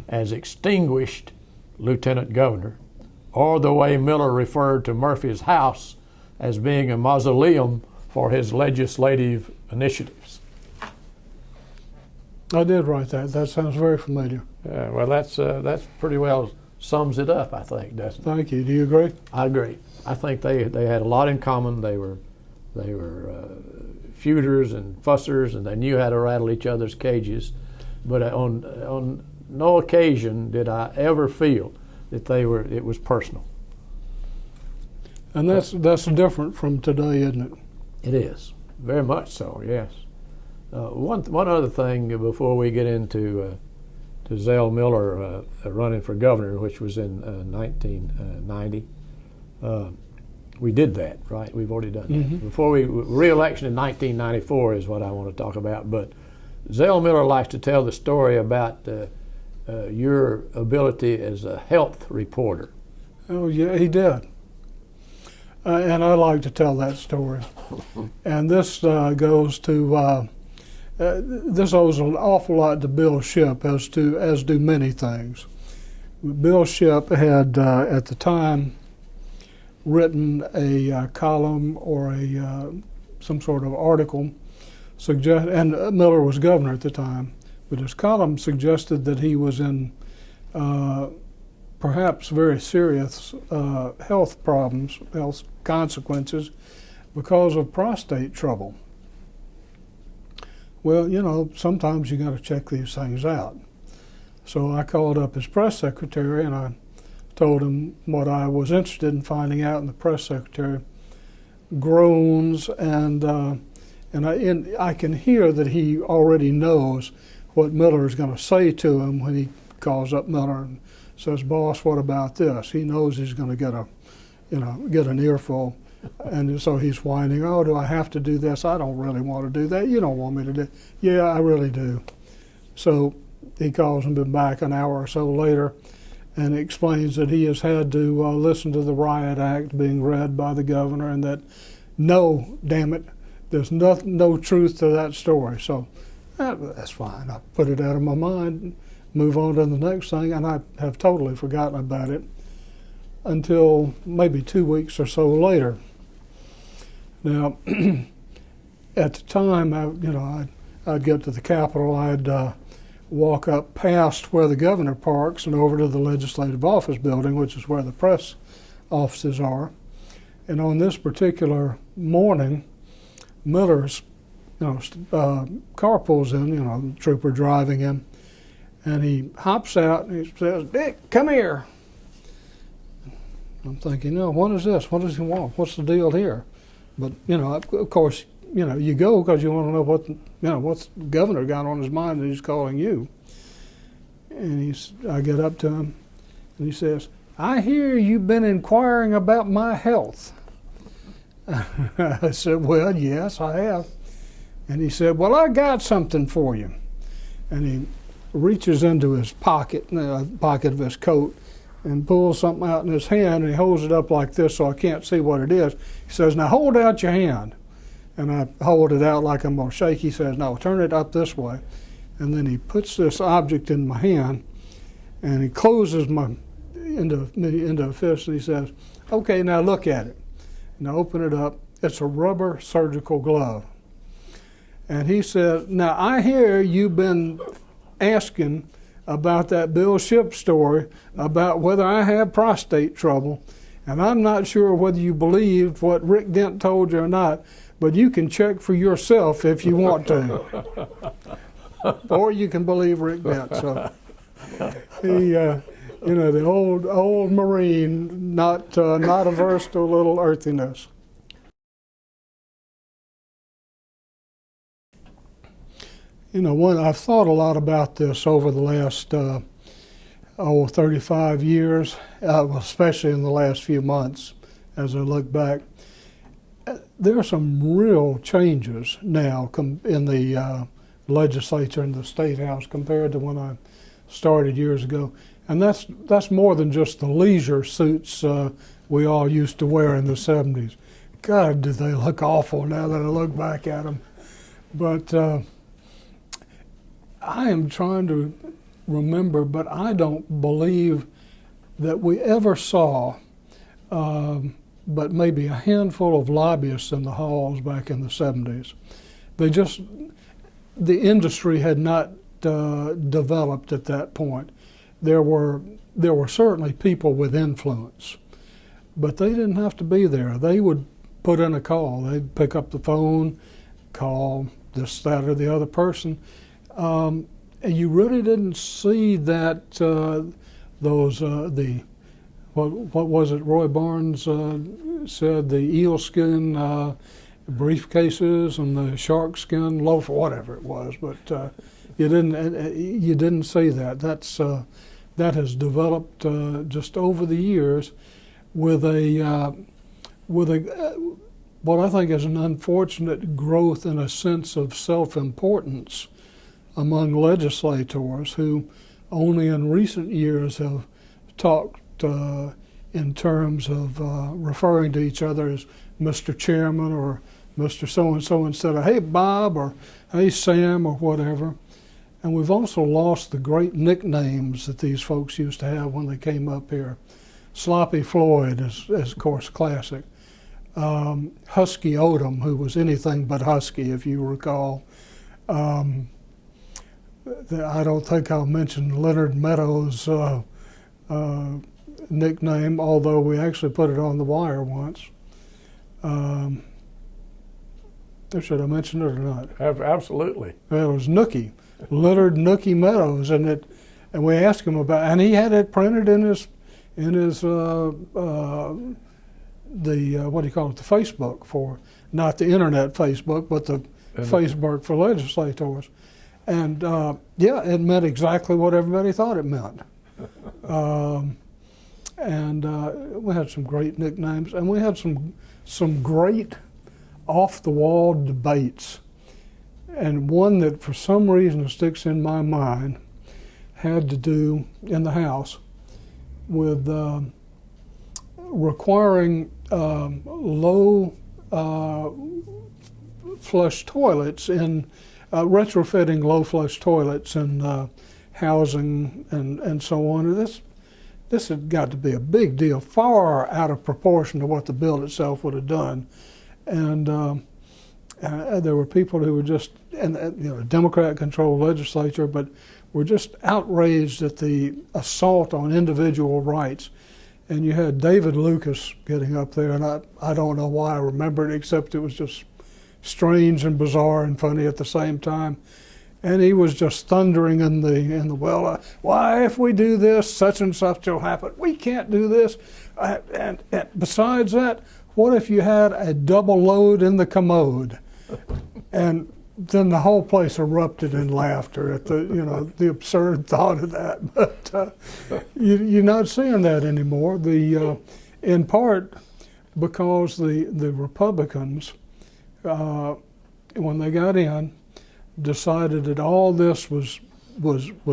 as extinguished lieutenant governor, or the way Miller referred to Murphy's house as being a mausoleum for his legislative initiatives. I did write that. That sounds very familiar. Well, that's pretty well sums it up, I think, doesn't it? Thank you. Do you agree? I agree. I think they had a lot in common. They were feuders and fussers, and they knew how to rattle each other's cages. But on no occasion did I ever feel that it was personal. And that's different from today, isn't it? It is, very much so, yes. One other thing before we get into to Zell Miller running for governor, which was in 1990. We did that, right? We've already done that. Before re-election in 1994 is what I want to talk about. But Zell Miller likes to tell the story about your ability as a health reporter. Oh yeah, he did. And I like to tell that story. And this goes to this owes an awful lot to Bill Shipp, as do many things. Bill Shipp had at the time written a column or some sort of article, and Miller was governor at the time, but his column suggested that he was in perhaps very serious health problems, health consequences, because of prostate trouble. Well, sometimes you got to check these things out. So I called up his press secretary and I told him what I was interested in finding out, and the press secretary groans, and I can hear that he already knows what Miller is going to say to him when he calls up Miller and says, "Boss, what about this?" He knows he's going to get an earful, and so he's whining, "Oh, do I have to do this? I don't really want to do that. You don't want me to do." "Yeah, I really do." So he calls him back an hour or so later and explains that he has had to listen to the Riot Act being read by the governor, and that, no, damn it, there's no truth to that story. So that's fine. I put it out of my mind, move on to the next thing, and I have totally forgotten about it until maybe 2 weeks or so later. Now, at the time, I'd get to the Capitol, I'd walk up past where the governor parks and over to the legislative office building, which is where the press offices are. And on this particular morning, Miller's car pulls in, the trooper driving him, and he hops out and he says, "Dick, come here." I'm thinking, what is this? What does he want? What's the deal here? But, of course, you go because you want to know what's the governor got on his mind that he's calling you. And I get up to him and he says, "I hear you've been inquiring about my health." I said, "Well, yes, I have." And he said, "Well, I got something for you." And he reaches into his pocket, the pocket of his coat, and pulls something out in his hand, and he holds it up like this so I can't see what it is. He says, "Now hold out your hand." And I hold it out like I'm going to shake. He says, "No, turn it up this way." And then he puts this object in my hand, and he closes into a fist, and he says, "Okay, now look at it." And I open it up. It's a rubber surgical glove. And he said, "Now I hear you've been asking about that Bill Shipp story about whether I have prostate trouble, and I'm not sure whether you believed what Rick Dent told you or not, but you can check for yourself if you want to." Or you can believe Rick Dent. So he, the old Marine, not averse to a little earthiness. I've thought a lot about this over the last 35 years, especially in the last few months as I look back. There are some real changes now in the legislature and the State House compared to when I started years ago. And that's more than just the leisure suits we all used to wear in the 70s. God, do they look awful now that I look back at them. But I am trying to remember, but I don't believe that we ever saw but maybe a handful of lobbyists in the halls back in the 70s. The industry had not developed at that point. There were certainly people with influence, but they didn't have to be there. They would put in a call. They'd pick up the phone, call this, that, or the other person. And you really didn't see that what was it Roy Barnes said, the eelskin briefcases and the shark skin loaf, or whatever it was, but you didn't see that. That has developed just over the years with what I think is an unfortunate growth in a sense of self-importance among legislators who only in recent years have talked in terms of referring to each other as Mr. Chairman or Mr. So-and-so instead of, hey, Bob, or hey, Sam, or whatever. And we've also lost the great nicknames that these folks used to have when they came up here. Sloppy Floyd is of course, classic. Husky Odom, who was anything but husky, if you recall. I don't think I'll mention Leonard Meadows' nickname, although we actually put it on the wire once. Should I mention it or not? Absolutely. Well, it was Nookie, Leonard Nookie Meadows, and we asked him about, and he had it printed in his what do you call it, the Facebook for, not the internet Facebook, but the Facebook for legislators. And yeah, it meant exactly what everybody thought it meant. We had some great nicknames, and we had some great off-the-wall debates. And one that for some reason sticks in my mind had to do in the House with requiring low flush toilets in retrofitting low flush toilets in housing and so on. And this had got to be a big deal, far out of proportion to what the bill itself would have done. And there were people who were just, Democrat-controlled legislature, but were just outraged at the assault on individual rights. And you had David Lucas getting up there, and I don't know why I remember it, except it was just strange and bizarre and funny at the same time. And he was just thundering in the well, why, if we do this, such and such will happen. We can't do this. And besides that, what if you had a double load in the commode? And then the whole place erupted in laughter at the absurd thought of that. But you're not seeing that anymore. In part because the Republicans, when they got in, decided that all this was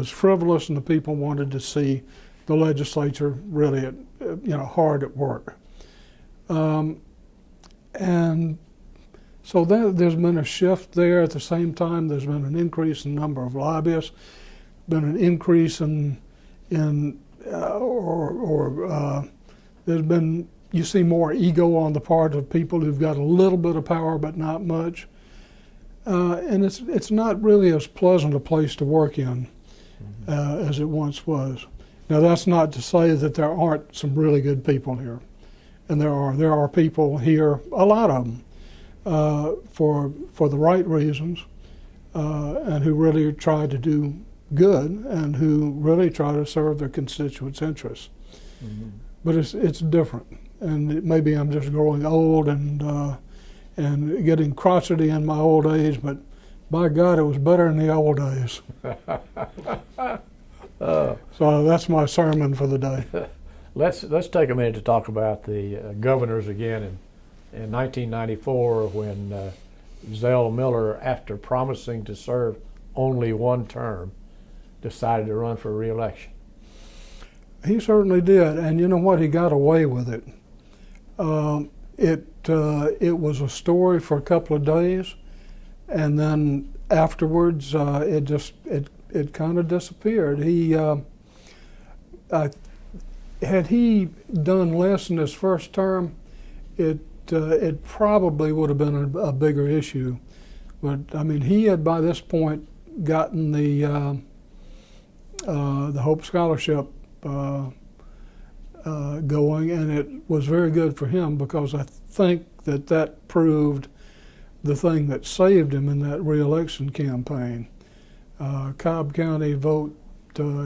frivolous, and the people wanted to see the legislature really hard at work. And so there's been a shift there. At the same time, there's been an increase in the number of lobbyists, been an increase there's been, you see more ego on the part of people who've got a little bit of power but not much. And it's not really as pleasant a place to work in as it once was. Now, that's not to say that there aren't some really good people here. And there are people here, a lot of them, for the right reasons, and who really try to do good and who really try to serve their constituents' interests. Mm-hmm. But it's different, and maybe I'm just growing old and getting crotchety in my old age. But by God, it was better in the old days. So that's my sermon for the day. Let's take a minute to talk about the governors again. In 1994, when Zell Miller, after promising to serve only one term, decided to run for re-election. He certainly did, and you know what? He got away with it. It was a story for a couple of days, and then afterwards, it kind of disappeared. Had he done less in his first term, it probably would have been a bigger issue. But I mean, he had by this point gotten the Hope Scholarship going, and it was very good for him because I think that proved the thing that saved him in that re-election campaign. Cobb County vote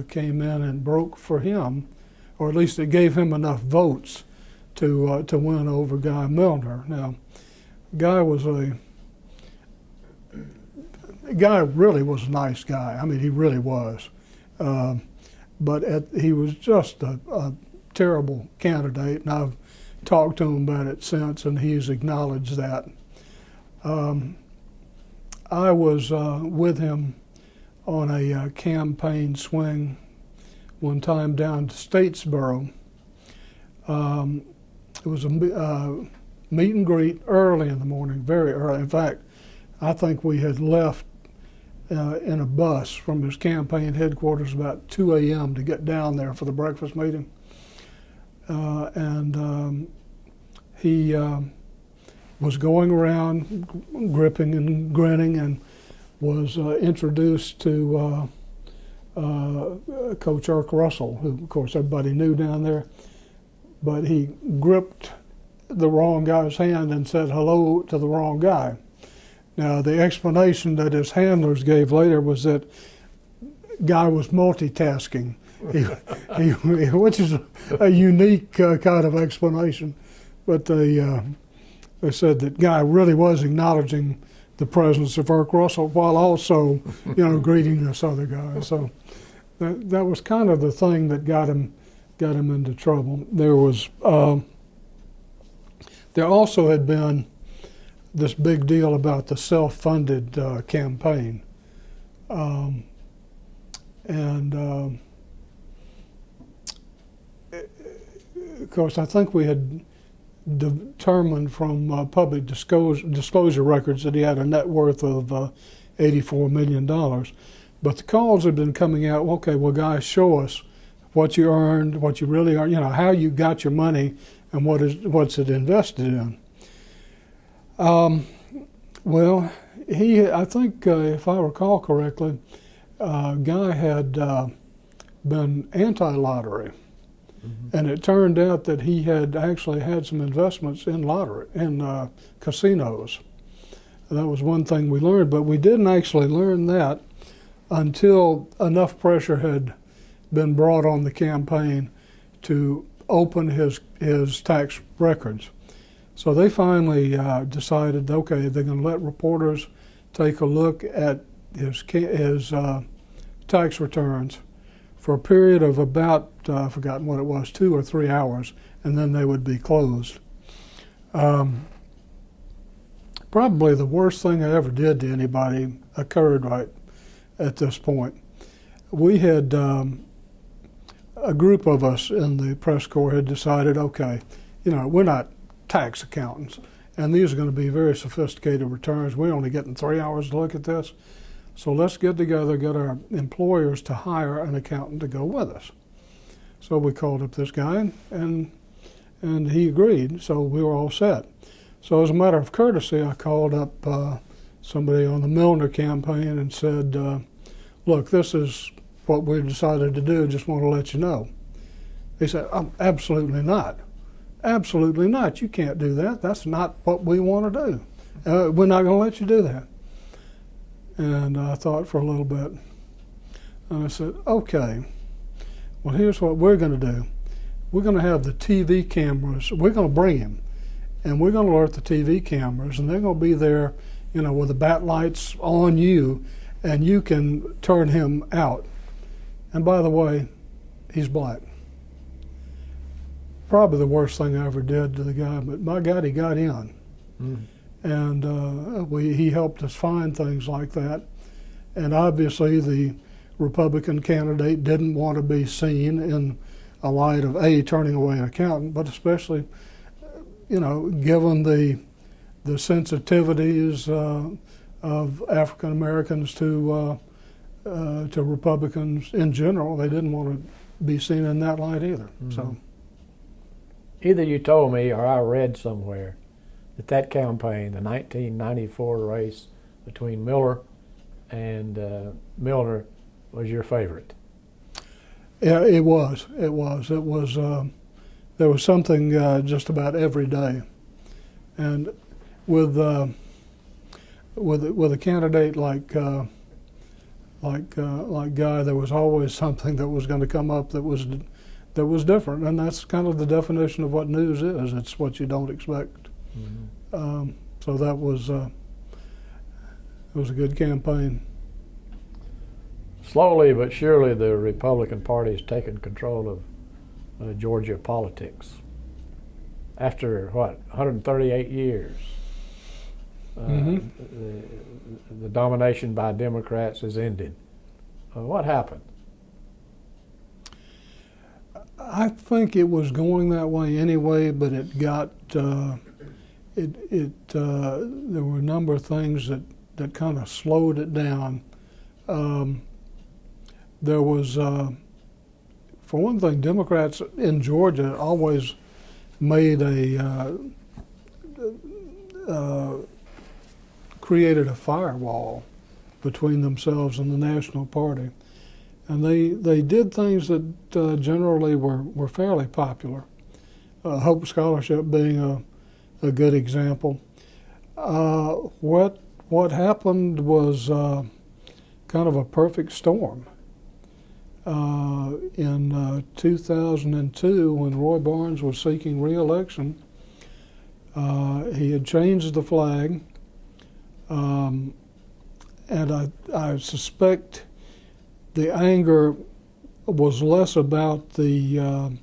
came in and broke for him, or at least it gave him enough votes to win over Guy Milner. Now, Guy really was a nice guy. I mean, he really was. But he was just a terrible candidate, and I've talked to him about it since, and he's acknowledged that. I was with him on a campaign swing one time down to Statesboro. It was a meet and greet early in the morning, very early. In fact, I think we had left in a bus from his campaign headquarters about 2 a.m. to get down there for the breakfast meeting. He was going around gripping and grinning, and was introduced to Coach Irk Russell, who of course everybody knew down there, but he gripped the wrong guy's hand and said hello to the wrong guy. Now, the explanation that his handlers gave later was that Guy was multitasking, which is a unique kind of explanation. But they said that Guy really was acknowledging the presence of Irk Russell while also, greeting this other guy. So that was kind of the thing that got him into trouble. There also had been this big deal about the self-funded campaign. Of course, I think we had determined from public disclosure records that he had a net worth of $84 million. But the calls had been coming out, okay, well, guys, show us what you earned, what you really earned, how you got your money and what's it invested in. Well, I think, if I recall correctly, Guy had been anti-lottery. Mm-hmm. And it turned out that he had actually had some investments in casinos. And that was one thing we learned, but we didn't actually learn that until enough pressure had been brought on the campaign to open his tax records. So they finally decided, okay, they're going to let reporters take a look at his tax returns for a period of about, I've forgotten what it was, 2 or 3 hours, and then they would be closed. Probably the worst thing I ever did to anybody occurred right at this point. We had, a group of us in the press corps had decided, okay, we're not tax accountants, and these are going to be very sophisticated returns. We're only getting 3 hours to look at this. So let's get together, get our employers to hire an accountant to go with us. So we called up this guy, and he agreed, so we were all set. So as a matter of courtesy, I called up somebody on the Milner campaign and said, look, this is what we decided to do, just want to let you know. He said, absolutely not. Absolutely not. You can't do that. That's not what we want to do. We're not going to let you do that. And I thought for a little bit, and I said, okay, well, here's what we're going to do. We're going to have the TV cameras, we're going to bring him, and we're going to alert the TV cameras, and they're going to be there, with the bat lights on you, and you can turn him out. And by the way, he's black. Probably the worst thing I ever did to the guy, but by God, he got in. Mm. And he helped us find things like that. And obviously the Republican candidate didn't want to be seen in a light of turning away an accountant, but especially, given the sensitivities of African Americans to Republicans in general, they didn't want to be seen in that light either. Mm-hmm. So, either you told me or I read somewhere that campaign, the 1994 race between Miller and Milner, was your favorite. Yeah, it was. There was something just about every day. And with with a candidate like Guy, there was always something that was going to come up that was different, and that's kind of the definition of what news is. It's what you don't expect. Mm-hmm. So that was it was a good campaign. Slowly but surely, the Republican Party has taken control of Georgia politics. After what, 138 years, the domination by Democrats has ended. What happened? I think it was going that way anyway, but it got there were a number of things that kind of slowed it down. There was, for one thing, Democrats in Georgia always made created a firewall between themselves and the National Party. And they did things that generally were fairly popular. Hope Scholarship being a good example. What happened was kind of a perfect storm. In 2002, when Roy Barnes was seeking re-election, he had changed the flag, and I suspect the anger was less about the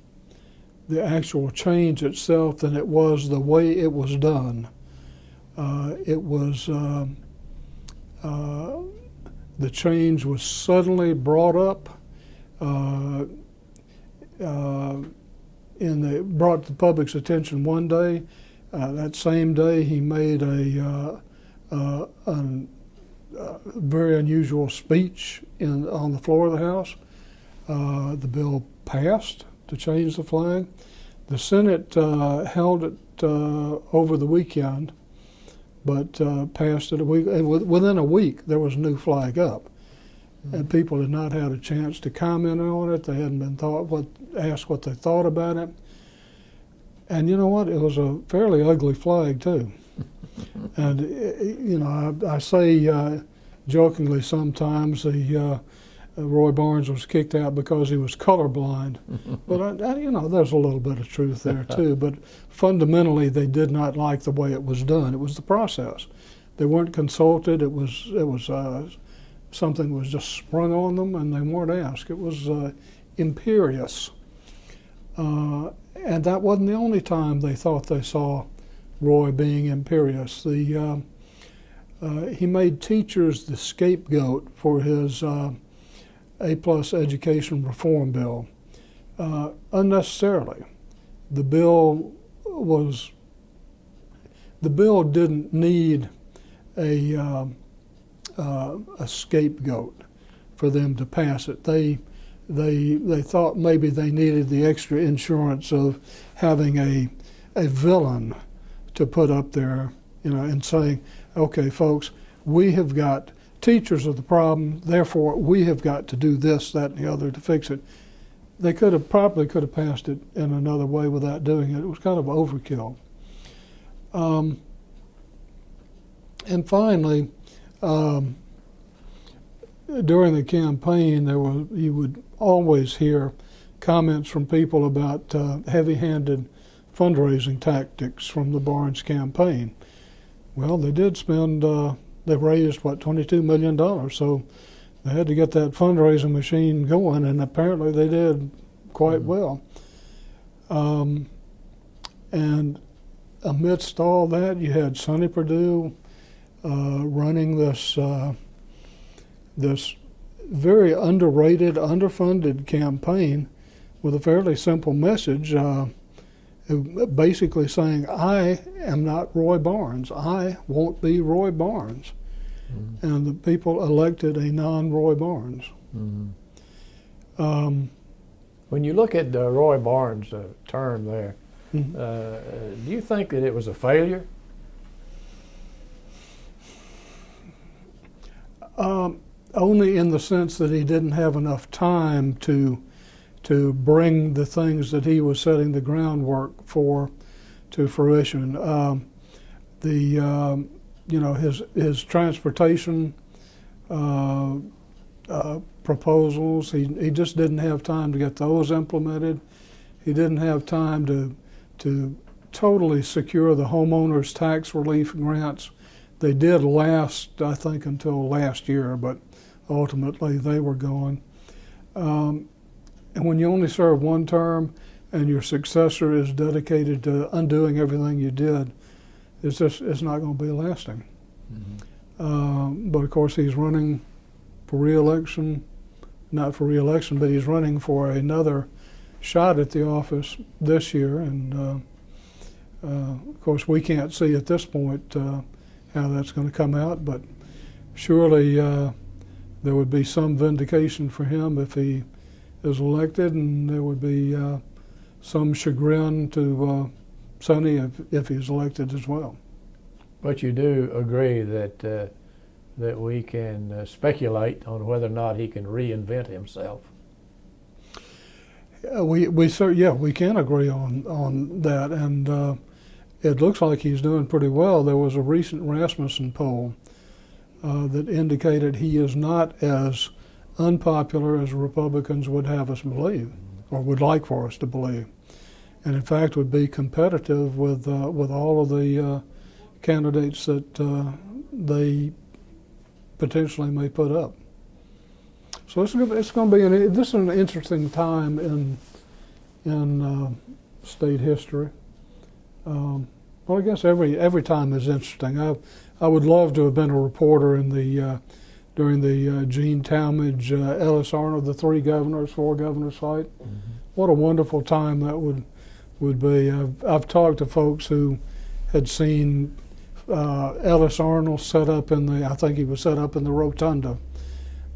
actual change itself than it was the way it was done. It was the change was suddenly brought up. Brought to the public's attention one day. That same day, he made a very unusual speech on the floor of the House. The bill passed to change the flag. The Senate held it over the weekend, but passed it a week. And within a week, there was a new flag up. And people had not had a chance to comment on it. They hadn't been asked what they thought about it. And you know what? It was a fairly ugly flag too. And I say jokingly sometimes Roy Barnes was kicked out because he was colorblind. But there's a little bit of truth there too. But fundamentally, they did not like the way it was done. It was the process. They weren't consulted. It was something was just sprung on them, and they weren't asked. It was imperious. And that wasn't the only time they thought they saw Roy being imperious. He made teachers the scapegoat for his A+ education reform bill, unnecessarily. The bill didn't need a scapegoat for them to pass it. They thought maybe they needed the extra insurance of having a villain to put up there, and saying, okay, folks, we have got teachers are the problem, therefore we have got to do this, that, and the other to fix it. They probably could have passed it in another way without doing it. It was kind of overkill. And finally, during the campaign, you would always hear comments from people about heavy-handed fundraising tactics from the Barnes campaign. Well, they did spend, they raised, $22 million, so they had to get that fundraising machine going, and apparently they did quite well. And amidst all that, you had Sonny Perdue running this very underrated, underfunded campaign with a fairly simple message, basically saying, I am not Roy Barnes. I won't be Roy Barnes. Mm-hmm. And the people elected a non-Roy Barnes. Mm-hmm. When you look at the Roy Barnes term there, mm-hmm. Do you think that it was a failure? Only in the sense that he didn't have enough time to bring the things that he was setting the groundwork for to fruition. The his transportation proposals. He just didn't have time to get those implemented. He didn't have time to totally secure the homeowners tax relief grants. They did last, I think, until last year, but ultimately they were gone. And when you only serve one term and your successor is dedicated to undoing everything you did, it's not going to be lasting. Mm-hmm. But of course he's running for re-election, not for re-election, but he's running for another shot at the office this year. And of course we can't see at this point how that's going to come out, but surely there would be some vindication for him if he is elected, and there would be some chagrin to Sonny if he's elected as well. But you do agree that we can speculate on whether or not he can reinvent himself. We can agree on that, and it looks like he's doing pretty well. There was a recent Rasmussen poll that indicated he is not as unpopular as Republicans would have us believe, or would like for us to believe, and in fact would be competitive with all of the candidates that they potentially may put up. So it's going to be this is an interesting time in state history. Well, I guess every time is interesting. I would love to have been a reporter in during the Gene Talmadge, Ellis Arnold, the 4 governors fight. Mm-hmm. What a wonderful time that would be. I've talked to folks who had seen Ellis Arnold set up I think he was set up in the rotunda,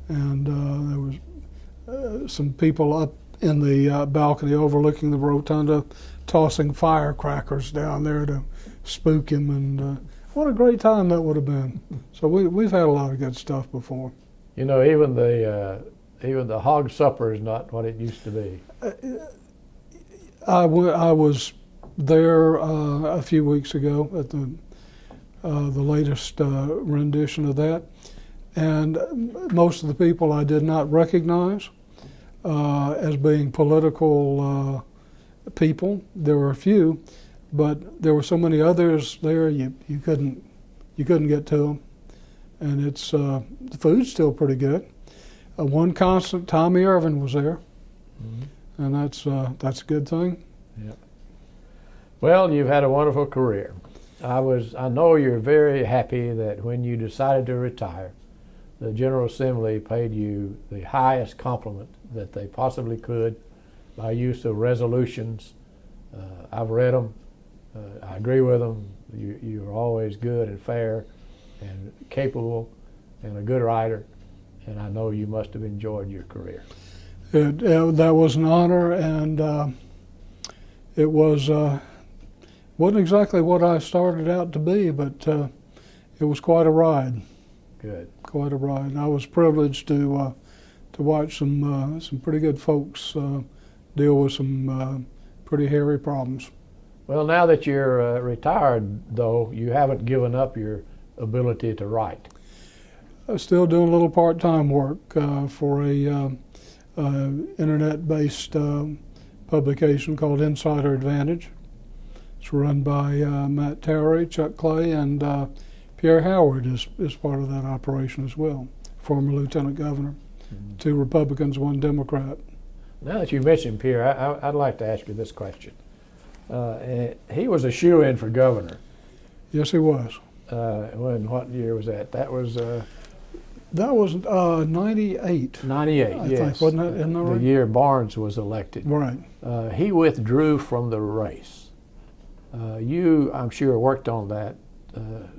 and there was some people up in the balcony overlooking the rotunda tossing firecrackers down there to spook him, and what a great time that would have been. So we've had a lot of good stuff before. You know, even the hog supper is not what it used to be. I was there a few weeks ago at the latest rendition of that, and most of the people I did not recognize as being political people. There were a few, but there were so many others there you couldn't get to them, and the food's still pretty good. One constant, Tommy Irvin was there, mm-hmm. and that's a good thing. Yep. Well, you've had a wonderful career. I know you're very happy that when you decided to retire, the General Assembly paid you the highest compliment that they possibly could by use of resolutions. I've read them. I agree with them. You're always good and fair and capable and a good writer, and I know you must have enjoyed your career. That was an honor, and it wasn't exactly what I started out to be, but it was quite a ride. Good. Quite a ride. And I was privileged to watch some pretty good folks deal with some pretty hairy problems. Well, now that you're retired, though, you haven't given up your ability to write. I'm still doing a little part-time work for a internet-based publication called Insider Advantage. It's run by Matt Towery, Chuck Clay, and Pierre Howard is part of that operation as well, former lieutenant governor. Mm-hmm. 2 Republicans, 1 Democrat. Now that you mentioned Pierre, I'd like to ask you this question. He was a shoo-in for governor. Yes, he was. What year was that? That was 98. 98, I yes. think, wasn't that? Isn't that right? The year Barnes was elected. Right. He withdrew from the race. You, I'm sure, worked on that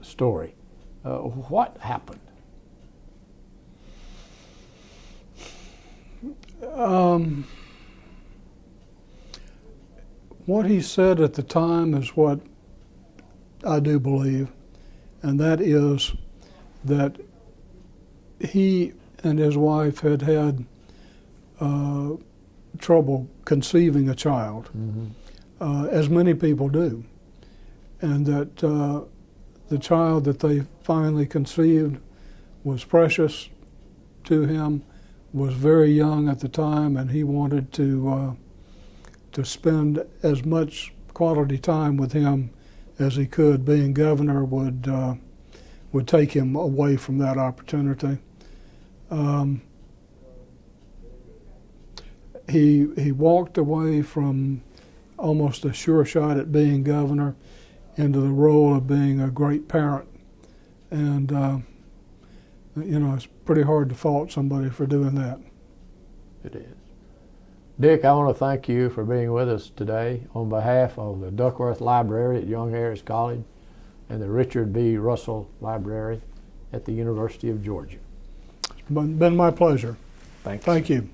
story. What happened? What he said at the time is what I do believe, and that is that he and his wife had trouble conceiving a child, mm-hmm. As many people do, and that the child that they finally conceived was precious to him, was very young at the time, and he wanted to spend as much quality time with him as he could. Being governor would take him away from that opportunity. He walked away from almost a sure shot at being governor into the role of being a great parent. And, you know, it's pretty hard to fault somebody for doing that. It is. Dick, I want to thank you for being with us today on behalf of the Duckworth Library at Young Harris College and the Richard B. Russell Library at the University of Georgia. It's been my pleasure. Thanks. Thank you.